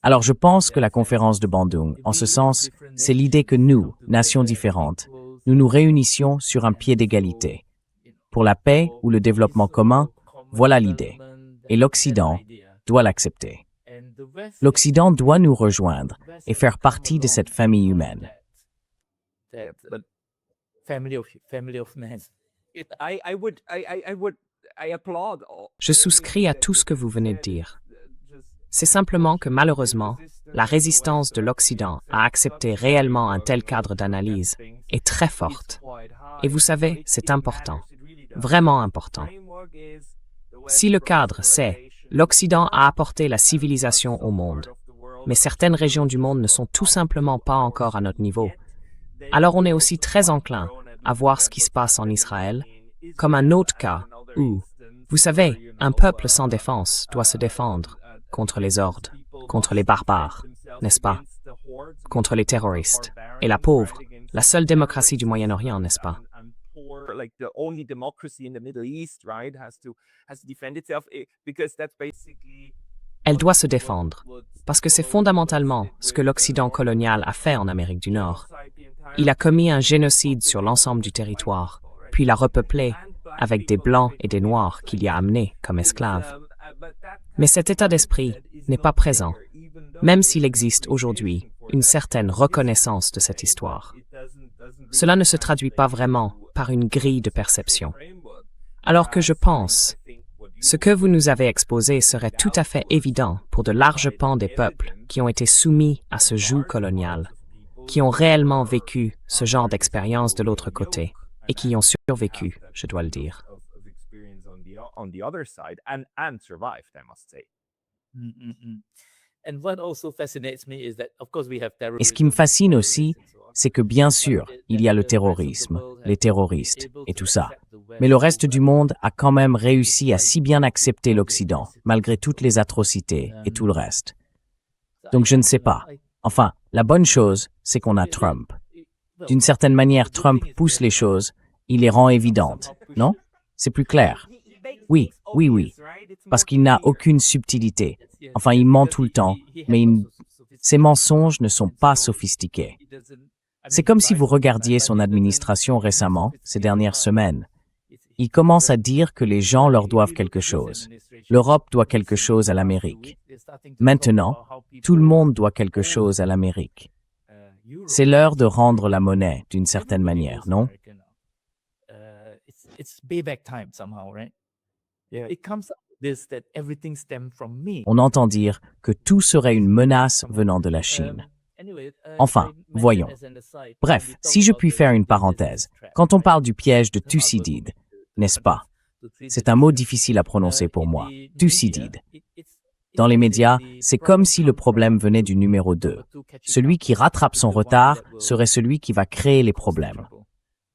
Alors je pense que la conférence de Bandung, en ce sens, c'est l'idée que nous, nations différentes, nous nous réunissions sur un pied d'égalité. Pour la paix ou le développement commun, voilà l'idée. Et l'Occident doit l'accepter. L'Occident doit nous rejoindre et faire partie de cette famille humaine. Je souscris à tout ce que vous venez de dire. C'est simplement que malheureusement, la résistance de l'Occident à accepter réellement un tel cadre d'analyse est très forte. Et vous savez, c'est important, vraiment important. Si le cadre, c'est l'Occident a apporté la civilisation au monde, mais certaines régions du monde ne sont tout simplement pas encore à notre niveau, alors on est aussi très enclin à voir ce qui se passe en Israël comme un autre cas où, vous savez, un peuple sans défense doit se défendre contre les hordes, contre les barbares, n'est-ce pas? Contre les terroristes. Et la pauvre, la seule démocratie du Moyen-Orient, n'est-ce pas? Elle doit se défendre, parce que c'est fondamentalement ce que l'Occident colonial a fait en Amérique du Nord. Il a commis un génocide sur l'ensemble du territoire, puis l'a repeuplé avec des Blancs et des Noirs qu'il y a amenés comme esclaves. Mais cet état d'esprit n'est pas présent, même s'il existe aujourd'hui une certaine reconnaissance de cette histoire. Cela ne se traduit pas vraiment par une grille de perception. Alors que je pense, ce que vous nous avez exposé serait tout à fait évident pour de larges pans des peuples qui ont été soumis à ce joug colonial, qui ont réellement vécu ce genre d'expérience de l'autre côté et qui y ont survécu, je dois le dire. Et ce qui me fascine aussi, c'est que bien sûr, il y a le terrorisme, les terroristes et tout ça. Mais le reste du monde a quand même réussi à si bien accepter l'Occident, malgré toutes les atrocités et tout le reste. Donc je ne sais pas. Enfin, la bonne chose, c'est qu'on a Trump. D'une certaine manière, Trump pousse les choses, il les rend évidentes, non? C'est plus clair. Oui. Parce qu'il n'a aucune subtilité. Enfin, il ment tout le temps, mais ses mensonges ne sont pas sophistiqués. C'est comme si vous regardiez son administration récemment, ces dernières semaines. Ils commencent à dire que les gens leur doivent quelque chose. L'Europe doit quelque chose à l'Amérique. Maintenant, tout le monde doit quelque chose à l'Amérique. C'est l'heure de rendre la monnaie d'une certaine manière, non? On entend dire que tout serait une menace venant de la Chine. Enfin, voyons. Bref, si je puis faire une parenthèse, quand on parle du piège de Thucydide, n'est-ce pas? C'est un mot difficile à prononcer pour moi. Thucydide. Dans les médias, c'est comme si le problème venait du numéro 2. Celui qui rattrape son retard serait celui qui va créer les problèmes.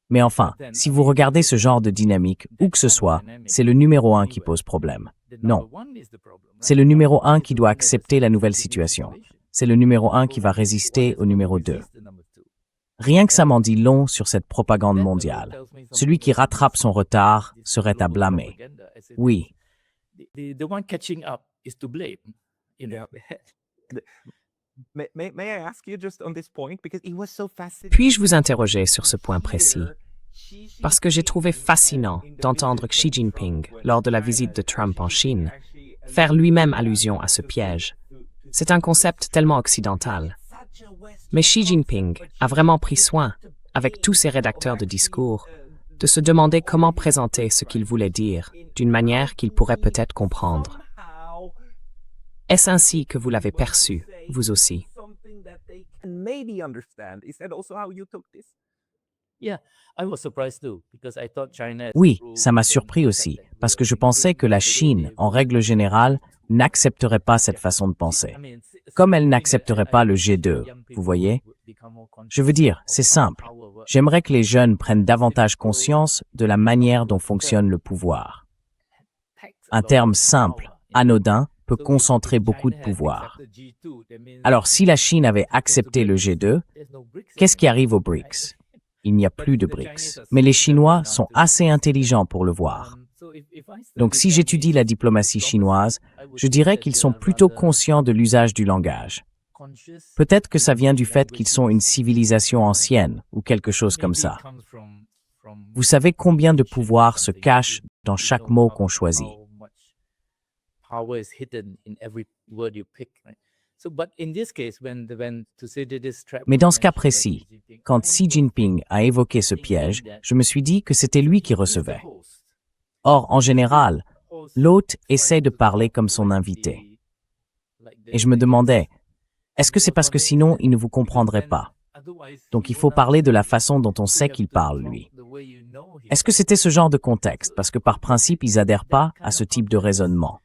Mais enfin, si vous regardez ce genre de dynamique, où que ce soit, c'est le numéro 1 qui pose problème. Non. C'est le numéro 1 qui doit accepter la nouvelle situation. C'est le numéro 1 qui va résister au numéro 2. Rien que ça m'en dit long sur cette propagande mondiale. Celui qui rattrape son retard serait à blâmer. Oui. May I ask you just on this point because it was so fascinating. Puis-je vous interroger sur ce point précis? Parce que j'ai trouvé fascinant d'entendre Xi Jinping, lors de la visite de Trump en Chine, faire lui-même allusion à ce piège. C'est un concept tellement occidental. Mais Xi Jinping a vraiment pris soin, avec tous ses rédacteurs de discours, de se demander comment présenter ce qu'il voulait dire, d'une manière qu'il pourrait peut-être comprendre. Est-ce ainsi que vous l'avez perçu, vous aussi? Maybe understand. Is that also how you took this? Oui, ça m'a surpris aussi, parce que je pensais que la Chine, en règle générale, n'accepterait pas cette façon de penser. Comme elle n'accepterait pas le G2, vous voyez? Je veux dire, c'est simple. J'aimerais que les jeunes prennent davantage conscience de la manière dont fonctionne le pouvoir. Un terme simple, anodin, peut concentrer beaucoup de pouvoir. Alors, si la Chine avait accepté le G2, qu'est-ce qui arrive aux BRICS? Il n'y a plus de BRICS. Mais les Chinois sont assez intelligents pour le voir. Donc, si j'étudie la diplomatie chinoise, je dirais qu'ils sont plutôt conscients de l'usage du langage. Peut-être que ça vient du fait qu'ils sont une civilisation ancienne ou quelque chose comme ça. Vous savez combien de pouvoir se cache dans chaque mot qu'on choisit. Mais dans ce cas précis, quand Xi Jinping a évoqué ce piège, je me suis dit que c'était lui qui recevait. Or, en général, l'hôte essaie de parler comme son invité. Et je me demandais, est-ce que c'est parce que sinon il ne vous comprendrait pas? Donc il faut parler de la façon dont on sait qu'il parle, lui. Est-ce que c'était ce genre de contexte? Parce que par principe, ils adhèrent pas à ce type de raisonnement.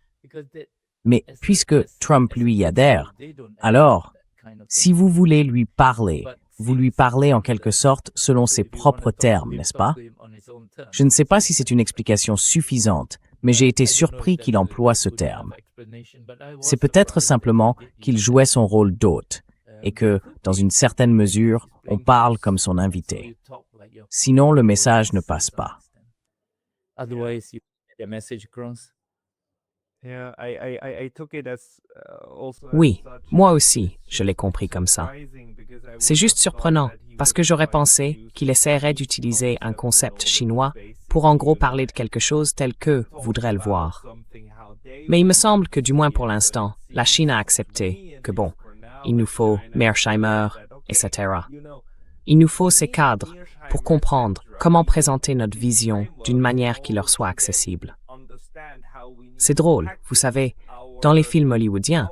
Mais puisque Trump lui adhère, alors, si vous voulez lui parler, vous lui parlez en quelque sorte selon ses propres termes, n'est-ce pas? Je ne sais pas si c'est une explication suffisante, mais j'ai été surpris qu'il emploie ce terme. C'est peut-être simplement qu'il jouait son rôle d'hôte et que, dans une certaine mesure, on parle comme son invité. Sinon, le message ne passe pas. Oui, moi aussi, je l'ai compris comme ça. C'est juste surprenant, parce que j'aurais pensé qu'il essaierait d'utiliser un concept chinois pour en gros parler de quelque chose tel qu'eux voudraient le voir. Mais il me semble que, du moins pour l'instant, la Chine a accepté que bon, il nous faut Mearsheimer, etc. Il nous faut ces cadres pour comprendre comment présenter notre vision d'une manière qui leur soit accessible. C'est drôle, vous savez, dans les films hollywoodiens,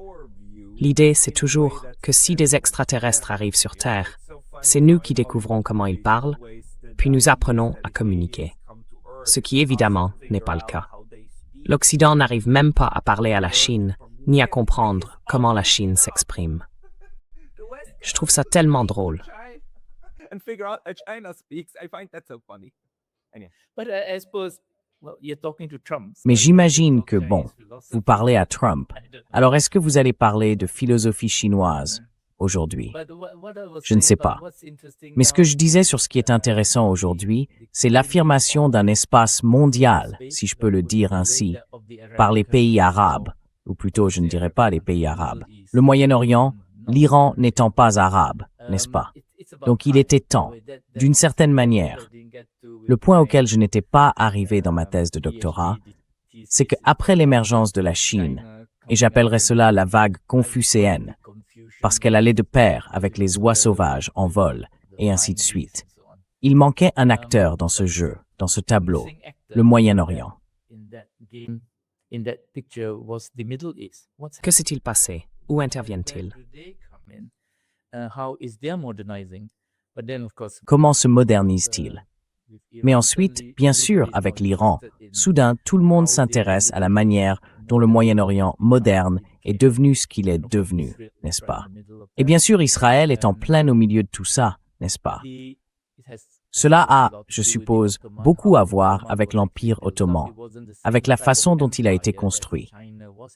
l'idée c'est toujours que si des extraterrestres arrivent sur Terre, c'est nous qui découvrons comment ils parlent, puis nous apprenons à communiquer. Ce qui évidemment n'est pas le cas. L'Occident n'arrive même pas à parler à la Chine, ni à comprendre comment la Chine s'exprime. Je trouve ça tellement drôle. Mais j'imagine que, bon, vous parlez à Trump. Alors est-ce que vous allez parler de philosophie chinoise aujourd'hui? Je ne sais pas. Mais ce que je disais sur ce qui est intéressant aujourd'hui, c'est l'affirmation d'un espace mondial, si je peux le dire ainsi, par les pays arabes, ou plutôt je ne dirais pas les pays arabes. Le Moyen-Orient, l'Iran n'étant pas arabe, n'est-ce pas? Donc il était temps, d'une certaine manière. Le point auquel je n'étais pas arrivé dans ma thèse de doctorat, c'est qu'après l'émergence de la Chine, et j'appellerais cela la vague confucéenne, parce qu'elle allait de pair avec les oies sauvages en vol, et ainsi de suite, il manquait un acteur dans ce jeu, dans ce tableau, le Moyen-Orient. Que s'est-il passé? Où interviennent-ils? Comment se modernise-t-il? Mais ensuite, bien sûr, avec l'Iran, soudain, tout le monde s'intéresse à la manière dont le Moyen-Orient moderne est devenu ce qu'il est devenu, n'est-ce pas? Et bien sûr, Israël est en plein au milieu de tout ça, n'est-ce pas? Cela a, je suppose, beaucoup à voir avec l'Empire ottoman, avec la façon dont il a été construit.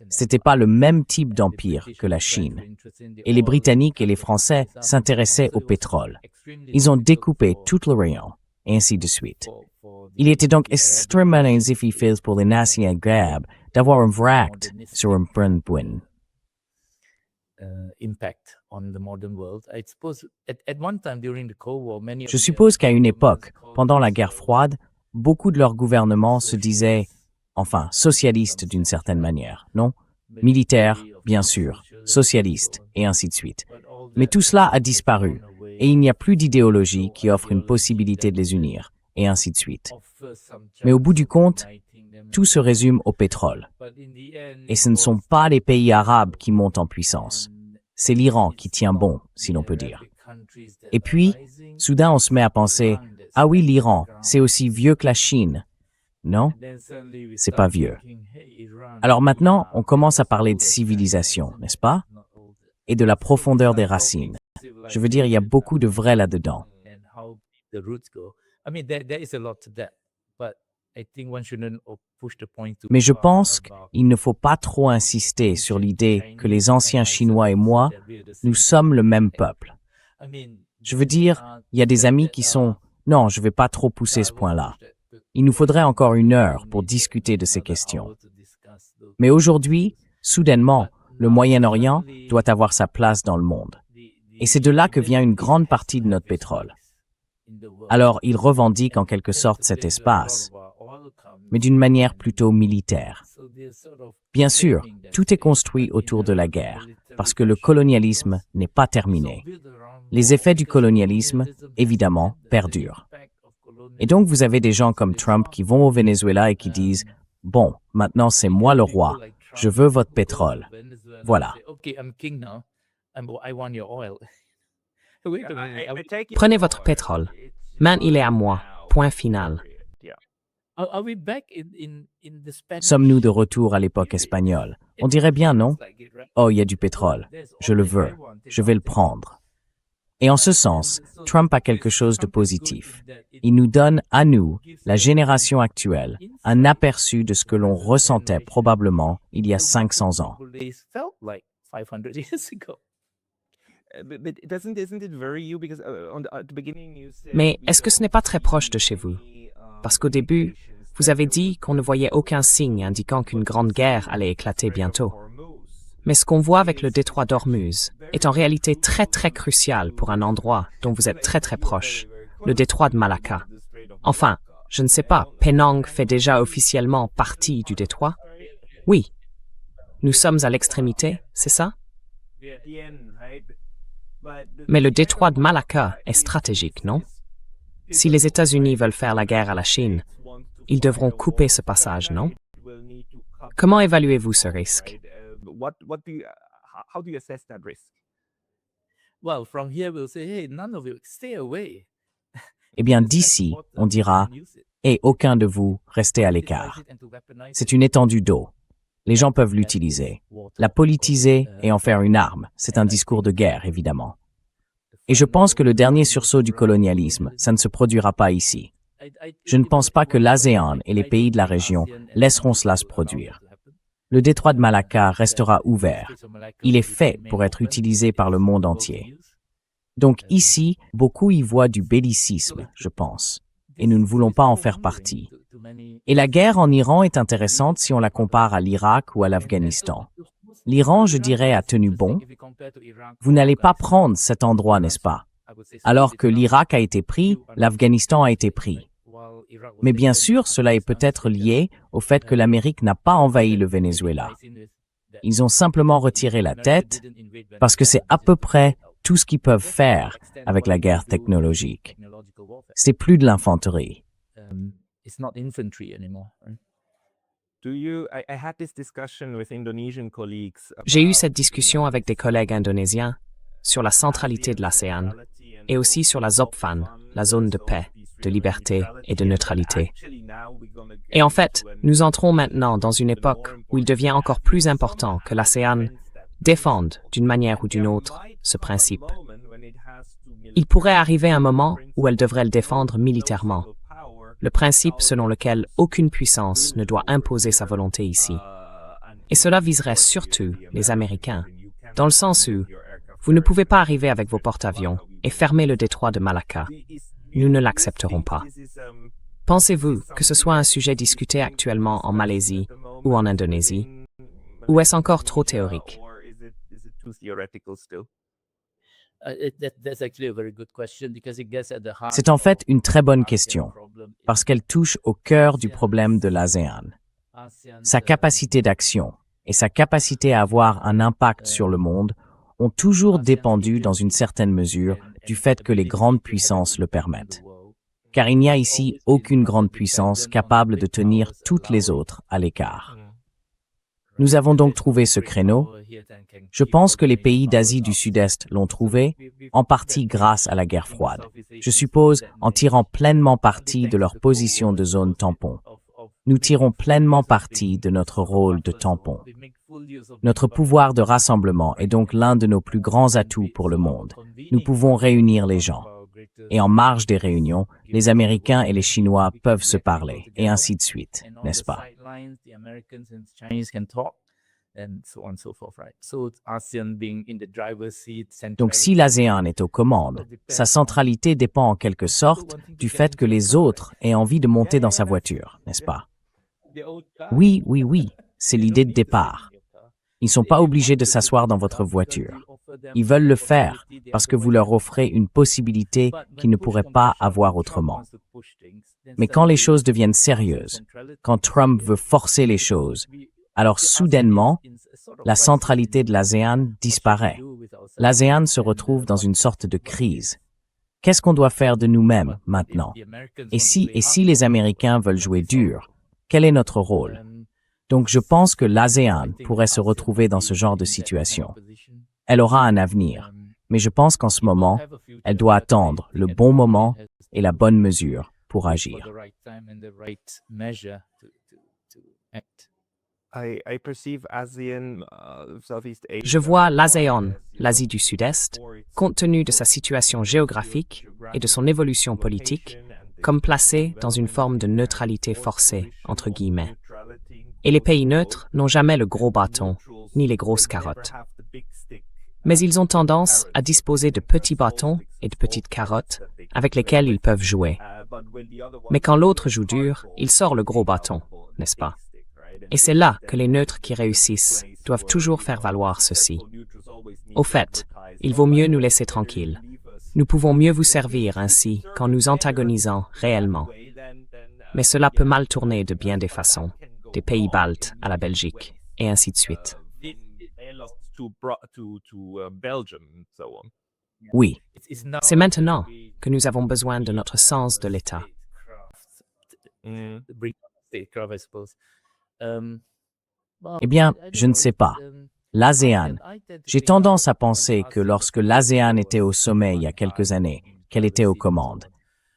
C'était pas le même type d'empire que la Chine. Et les Britanniques et les Français s'intéressaient au pétrole. Ils ont découpé tout le rayon, et ainsi de suite. Il était donc extrêmement difficile pour les nations arabes d'avoir un vrac sur un point. Je suppose qu'à une époque, pendant la guerre froide, beaucoup de leurs gouvernements se disaient, enfin, socialistes d'une certaine manière, non? Militaires, bien sûr, socialistes, et ainsi de suite. Mais tout cela a disparu, et il n'y a plus d'idéologie qui offre une possibilité de les unir, et ainsi de suite. Mais au bout du compte, tout se résume au pétrole. Et ce ne sont pas les pays arabes qui montent en puissance. C'est l'Iran qui tient bon, si l'on peut dire. Et puis, soudain on se met à penser, ah oui, l'Iran, c'est aussi vieux que la Chine. Non, c'est pas vieux. Alors maintenant, on commence à parler de civilisation, n'est-ce pas? Et de la profondeur des racines. Je veux dire, il y a beaucoup de vrai là-dedans. Mais je pense qu'il ne faut pas trop insister sur l'idée que les anciens Chinois et moi, nous sommes le même peuple. Je veux dire, il y a des amis qui sont... Non, je ne vais pas trop pousser ce point-là. Il nous faudrait encore 1 heure pour discuter de ces questions. Mais aujourd'hui, soudainement, le Moyen-Orient doit avoir sa place dans le monde. Et c'est de là que vient une grande partie de notre pétrole. Alors, ils revendiquent en quelque sorte cet espace, mais d'une manière plutôt militaire. Bien sûr, tout est construit autour de la guerre, parce que le colonialisme n'est pas terminé. Les effets du colonialisme, évidemment, perdurent. Et donc, vous avez des gens comme Trump qui vont au Venezuela et qui disent « Bon, maintenant c'est moi le roi, je veux votre pétrole. » Voilà. Prenez votre pétrole. Maintenant, il est à moi. Point final. Sommes-nous de retour à l'époque espagnole? On dirait bien, non? Oh, il y a du pétrole. Je le veux. Je vais le prendre. Et en ce sens, Trump a quelque chose de positif. Il nous donne, à nous, la génération actuelle, un aperçu de ce que l'on ressentait probablement il y a 500 ans. Mais est-ce que ce n'est pas très proche de chez vous? Parce qu'au début, vous avez dit qu'on ne voyait aucun signe indiquant qu'une grande guerre allait éclater bientôt. Mais ce qu'on voit avec le détroit d'Ormuz est en réalité très très crucial pour un endroit dont vous êtes très très proche, le détroit de Malacca. Enfin, je ne sais pas, Penang fait déjà officiellement partie du détroit? Oui. Nous sommes à l'extrémité, c'est ça? Mais le détroit de Malacca est stratégique, non? Si les États-Unis veulent faire la guerre à la Chine, ils devront couper ce passage, non? Comment évaluez-vous ce risque? Eh bien, d'ici, on dira « Et aucun de vous, restez à l'écart ». C'est une étendue d'eau. Les gens peuvent l'utiliser, la politiser et en faire une arme. C'est un discours de guerre, évidemment. Et je pense que le dernier sursaut du colonialisme, ça ne se produira pas ici. Je ne pense pas que l'ASEAN et les pays de la région laisseront cela se produire. Le détroit de Malacca restera ouvert. Il est fait pour être utilisé par le monde entier. Donc ici, beaucoup y voient du bellicisme, je pense, et nous ne voulons pas en faire partie. Et la guerre en Iran est intéressante si on la compare à l'Irak ou à l'Afghanistan. L'Iran, je dirais, a tenu bon. Vous n'allez pas prendre cet endroit, n'est-ce pas? Alors que l'Irak a été pris, l'Afghanistan a été pris. Mais bien sûr, cela est peut-être lié au fait que l'Amérique n'a pas envahi le Venezuela. Ils ont simplement retiré la tête parce que c'est à peu près tout ce qu'ils peuvent faire avec la guerre technologique. C'est plus de l'infanterie. It's not infantry anymore. Right? I had this discussion with Indonesian colleagues J'ai eu cette discussion avec des collègues indonésiens sur la centralité de l'ASEAN et aussi sur la ZOPFAN, la zone de paix, de liberté et de neutralité. Et en fait, nous entrons maintenant dans une époque où il devient encore plus important que l'ASEAN défende, d'une manière ou d'une autre, ce principe. Il pourrait arriver un moment où elle devrait le défendre militairement, le principe selon lequel aucune puissance ne doit imposer sa volonté ici. Et cela viserait surtout les Américains, dans le sens où vous ne pouvez pas arriver avec vos porte-avions et fermer le détroit de Malacca. Nous ne l'accepterons pas. Pensez-vous que ce soit un sujet discuté actuellement en Malaisie ou en Indonésie, ou est-ce encore trop théorique? C'est en fait une très bonne question, parce qu'elle touche au cœur du problème de l'ASEAN. Sa capacité d'action et sa capacité à avoir un impact sur le monde ont toujours dépendu dans une certaine mesure du fait que les grandes puissances le permettent. Car il n'y a ici aucune grande puissance capable de tenir toutes les autres à l'écart. Nous avons donc trouvé ce créneau. Je pense que les pays d'Asie du Sud-Est l'ont trouvé, en partie grâce à la guerre froide. Je suppose en tirant pleinement parti de leur position de zone tampon. Nous tirons pleinement parti de notre rôle de tampon. Notre pouvoir de rassemblement est donc l'un de nos plus grands atouts pour le monde. Nous pouvons réunir les gens. Et en marge des réunions, les Américains et les Chinois peuvent se parler, et ainsi de suite, n'est-ce pas? Donc si l'ASEAN est aux commandes, sa centralité dépend en quelque sorte du fait que les autres aient envie de monter dans sa voiture, n'est-ce pas? Oui, c'est l'idée de départ. Ils ne sont pas obligés de s'asseoir dans votre voiture. Ils veulent le faire parce que vous leur offrez une possibilité qu'ils ne pourraient pas avoir autrement. Mais quand les choses deviennent sérieuses, quand Trump veut forcer les choses, alors soudainement, la centralité de l'ASEAN disparaît. L'ASEAN se retrouve dans une sorte de crise. Qu'est-ce qu'on doit faire de nous-mêmes maintenant? Et si les Américains veulent jouer dur, quel est notre rôle? Donc je pense que l'ASEAN pourrait se retrouver dans ce genre de situation. Elle aura un avenir, mais je pense qu'en ce moment, elle doit attendre le bon moment et la bonne mesure pour agir. Je vois l'ASEAN, l'Asie du Sud-Est, compte tenu de sa situation géographique et de son évolution politique, comme placée dans une forme de neutralité forcée, entre guillemets. Et les pays neutres n'ont jamais le gros bâton, ni les grosses carottes. Mais ils ont tendance à disposer de petits bâtons et de petites carottes avec lesquels ils peuvent jouer. Mais quand l'autre joue dur, il sort le gros bâton, n'est-ce pas? Et c'est là que les neutres qui réussissent doivent toujours faire valoir ceci. Au fait, il vaut mieux nous laisser tranquilles. Nous pouvons mieux vous servir ainsi qu'en nous antagonisant réellement. Mais cela peut mal tourner de bien des façons, des pays baltes à la Belgique, et ainsi de suite. Oui, C'est maintenant que nous avons besoin de notre sens de l'État. eh bien, je ne sais pas. L'ASEAN. J'ai tendance à penser que lorsque l'ASEAN était au sommet il y a quelques années, qu'elle était aux commandes.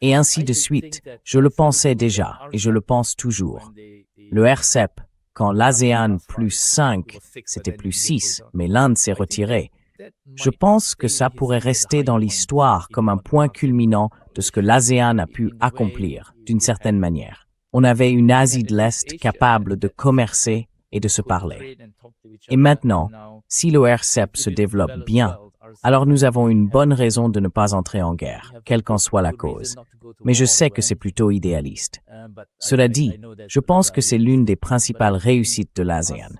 Et ainsi de suite. Je le pensais déjà, et je le pense toujours. Le RCEP, quand l'ASEAN plus 5, c'était plus 6, mais l'Inde s'est retirée. Je pense que ça pourrait rester dans l'histoire comme un point culminant de ce que l'ASEAN a pu accomplir, d'une certaine manière. On avait une Asie de l'Est capable de commercer et de se parler. Et maintenant, si le RCEP se développe bien, alors nous avons une bonne raison de ne pas entrer en guerre, quelle qu'en soit la cause. Mais je sais que c'est plutôt idéaliste. Cela dit, je pense que c'est l'une des principales réussites de l'ASEAN.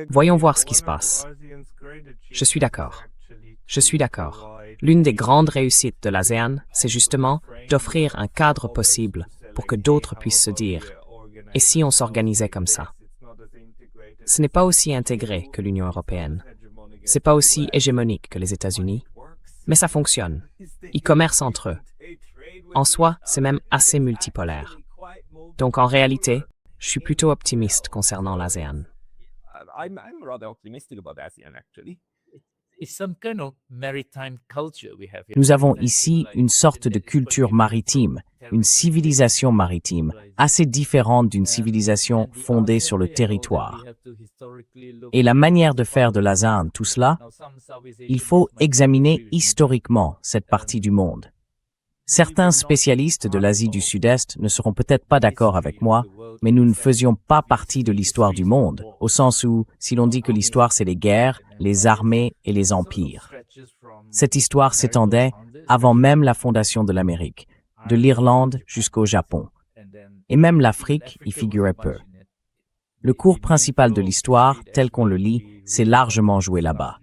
Voyons voir ce qui se passe. Je suis d'accord. Je suis d'accord. L'une des grandes réussites de l'ASEAN, c'est justement d'offrir un cadre possible pour que d'autres puissent se dire « Et si on s'organisait comme ça ?» Ce n'est pas aussi intégré que l'Union européenne. C'est pas aussi hégémonique que les États-Unis, mais ça fonctionne. Ils commercent entre eux. En soi, c'est même assez multipolaire. Donc en réalité, je suis plutôt optimiste concernant l'ASEAN. I'm rather optimistic about ASEAN, actually. It's some kind of maritime culture we have here. Nous avons ici une sorte de culture maritime, une civilisation maritime, assez différente d'une civilisation fondée sur le territoire. Et la manière de faire de l'ASEAN tout cela, il faut examiner historiquement cette partie du monde. Certains spécialistes de l'Asie du Sud-Est ne seront peut-être pas d'accord avec moi, mais nous ne faisions pas partie de l'histoire du monde, au sens où, si l'on dit que l'histoire c'est les guerres, les armées et les empires. Cette histoire s'étendait avant même la fondation de l'Amérique, de l'Irlande jusqu'au Japon. Et même l'Afrique y figurait peu. Le cours principal de l'histoire, tel qu'on le lit, s'est largement joué là-bas.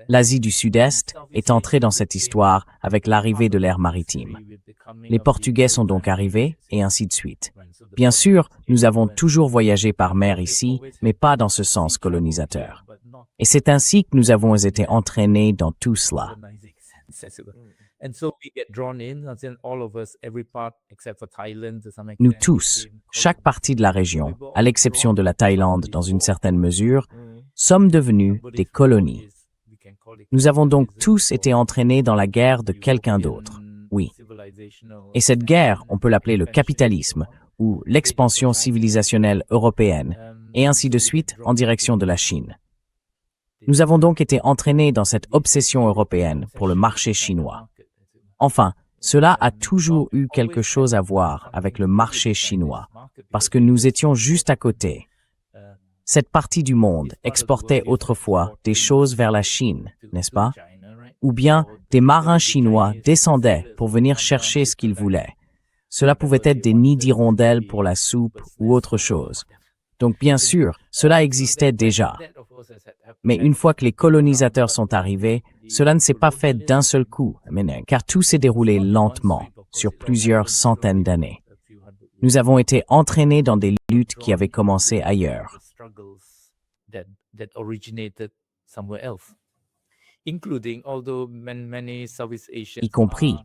L'Asie du Sud-Est est entrée dans cette histoire avec l'arrivée de l'ère maritime. Les Portugais sont donc arrivés, et ainsi de suite. Bien sûr, nous avons toujours voyagé par mer ici, mais pas dans ce sens colonisateur. Et c'est ainsi que nous avons été entraînés dans tout cela. Nous tous, chaque partie de la région, à l'exception de la Thaïlande dans une certaine mesure, sommes devenus des colonies. Nous avons donc tous été entraînés dans la guerre de quelqu'un d'autre, oui. Et cette guerre, on peut l'appeler le capitalisme ou l'expansion civilisationnelle européenne, et ainsi de suite en direction de la Chine. Nous avons donc été entraînés dans cette obsession européenne pour le marché chinois. Enfin, cela a toujours eu quelque chose à voir avec le marché chinois, parce que nous étions juste à côté. Cette partie du monde exportait autrefois des choses vers la Chine, n'est-ce pas? Ou bien des marins chinois descendaient pour venir chercher ce qu'ils voulaient. Cela pouvait être des nids d'hirondelles pour la soupe ou autre chose. Donc bien sûr, cela existait déjà. Mais une fois que les colonisateurs sont arrivés, cela ne s'est pas fait d'un seul coup, car tout s'est déroulé lentement, sur plusieurs centaines d'années. Nous avons été entraînés dans des luttes qui avaient commencé ailleurs. Y compris,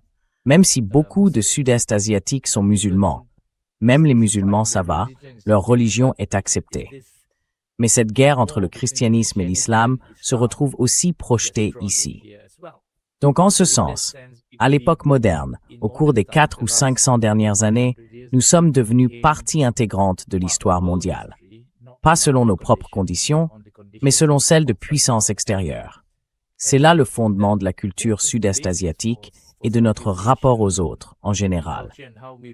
même si beaucoup de Sud-Est asiatiques sont musulmans, même les musulmans, ça va, leur religion est acceptée. Mais cette guerre entre le christianisme et l'islam se retrouve aussi projetée ici. Donc en ce sens, à l'époque moderne, au cours des 400 ou 500 dernières années, nous sommes devenus partie intégrante de l'histoire mondiale. Pas selon nos propres conditions, mais selon celles de puissances extérieures. C'est là le fondement de la culture sud-est asiatique et de notre rapport aux autres en général.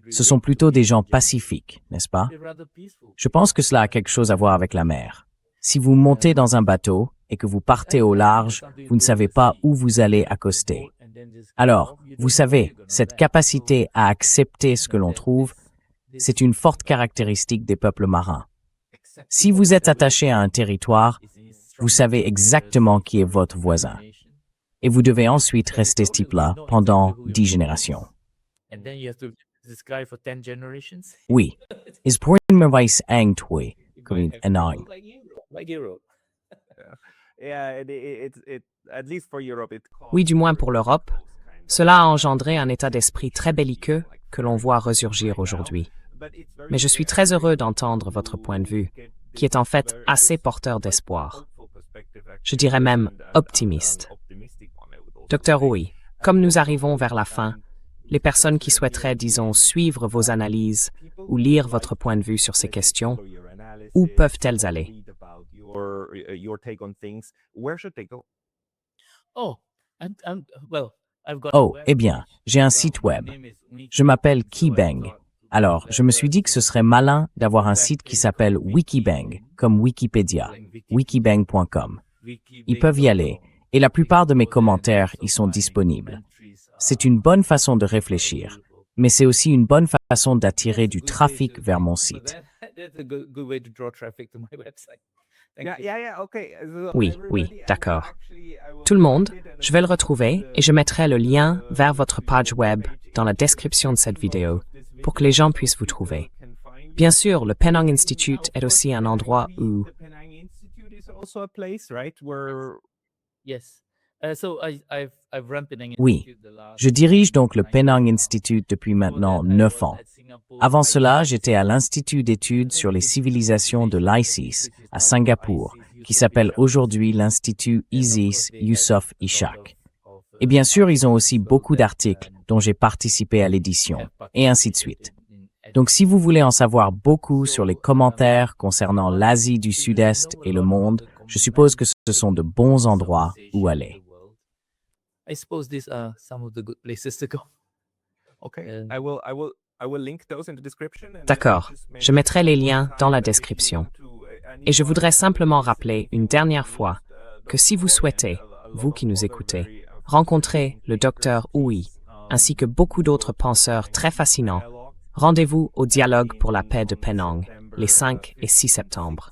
Ce sont plutôt des gens pacifiques, n'est-ce pas? Je pense que cela a quelque chose à voir avec la mer. Si vous montez dans un bateau et que vous partez au large, vous ne savez pas où vous allez accoster. Alors, vous savez, cette capacité à accepter ce que l'on trouve, c'est une forte caractéristique des peuples marins. Si vous êtes attaché à un territoire, vous savez exactement qui est votre voisin. Et vous devez ensuite rester ce type-là pendant 10 générations. Oui. Is pour une mauvaise ang toi, comme un ang. Oui, du moins pour l'Europe, cela a engendré un état d'esprit très belliqueux que l'on voit ressurgir aujourd'hui. Mais je suis très heureux d'entendre votre point de vue, qui est en fait assez porteur d'espoir. Je dirais même optimiste. Docteur Ooi, comme nous arrivons vers la fin, les personnes qui souhaiteraient, disons, suivre vos analyses ou lire votre point de vue sur ces questions, où peuvent-elles aller? Oh, eh bien, j'ai un site web. Je m'appelle Kibeng. Alors, je me suis dit que ce serait malin d'avoir un site qui s'appelle Wikibeng, comme Wikipédia, wikibeng.com. Ils peuvent y aller, et la plupart de mes commentaires y sont disponibles. C'est une bonne façon de réfléchir, mais c'est aussi une bonne façon d'attirer du trafic vers mon site. Oui, d'accord. Tout le monde, je vais le retrouver et je mettrai le lien vers votre page web dans la description de cette vidéo pour que les gens puissent vous trouver. Bien sûr, le Penang Institute est aussi un endroit où... Yes. I've run Penang Oui, Institute the last je dirige donc le Penang Institute depuis maintenant 9 ans. Avant cela, j'étais à l'Institut d'études sur les civilisations de l'ISIS à Singapour, qui s'appelle aujourd'hui l'Institut Isis Yusof Ishak. Et bien sûr, ils ont aussi beaucoup d'articles dont j'ai participé à l'édition, et ainsi de suite. Donc si vous voulez en savoir beaucoup sur les commentaires concernant l'Asie du Sud-Est et le monde, je suppose que ce sont de bons endroits où aller. I suppose these are some of the good places to go. D'accord, je mettrai les liens dans la description. Et je voudrais simplement rappeler une dernière fois que si vous souhaitez, vous qui nous écoutez, rencontrer le Dr Hui, ainsi que beaucoup d'autres penseurs très fascinants, rendez-vous au Dialogue pour la paix de Penang, les 5 et 6 septembre.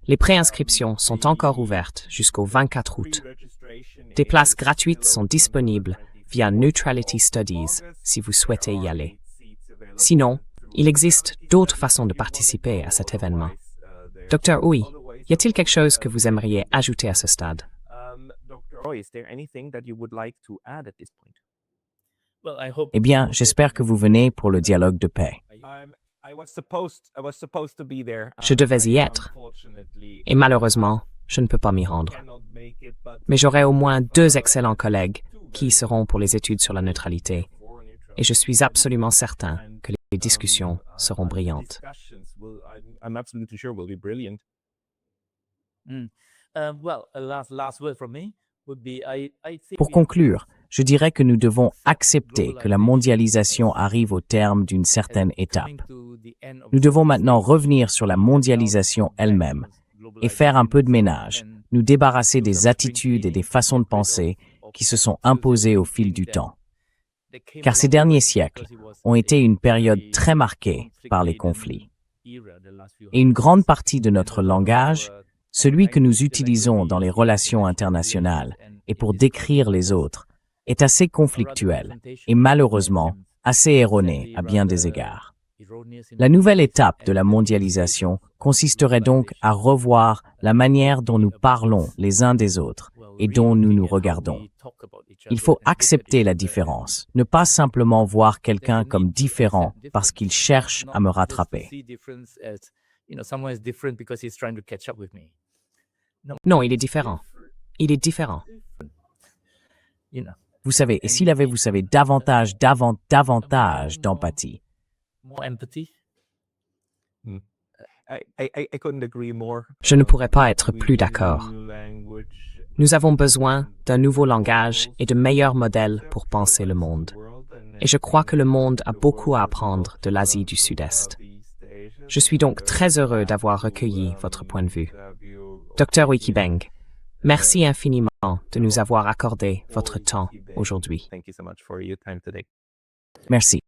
Les préinscriptions sont encore ouvertes jusqu'au 24 août. Des places gratuites sont disponibles via Neutrality Studies si vous souhaitez y aller. Sinon, il existe d'autres façons de participer à cet événement. Dr Hui, y a-t-il quelque chose que vous aimeriez ajouter à ce stade? Eh bien, j'espère que vous venez pour le dialogue de paix. Je devais y être. Et malheureusement, je ne peux pas m'y rendre. Mais j'aurai au moins 2 excellents collègues qui y seront pour les études sur la neutralité. Et je suis absolument certain que les discussions seront brillantes. Well, a last word from me would be I think Pour conclure, je dirais que nous devons accepter que la mondialisation arrive au terme d'une certaine étape. Nous devons maintenant revenir sur la mondialisation elle-même et faire un peu de ménage, nous débarrasser des attitudes et des façons de penser qui se sont imposées au fil du temps. Car ces derniers siècles ont été une période très marquée par les conflits. Et une grande partie de notre langage, celui que nous utilisons dans les relations internationales et pour décrire les autres, est assez conflictuel et malheureusement assez erroné à bien des égards. La nouvelle étape de la mondialisation consisterait donc à revoir la manière dont nous parlons les uns des autres et dont nous nous regardons. Il faut accepter la différence, ne pas simplement voir quelqu'un comme différent parce qu'il cherche à me rattraper. Non, il est différent. Il est différent. Vous savez, et s'il avait, vous savez, davantage d'empathie. More empathy. Je ne pourrais pas être plus d'accord. Nous avons besoin d'un nouveau langage et de meilleurs modèles pour penser le monde. Et je crois que le monde a beaucoup à apprendre de l'Asie du Sud-Est. Je suis donc très heureux d'avoir recueilli votre point de vue. Dr Wikibeng, merci infiniment de nous avoir accordé votre temps aujourd'hui. Merci.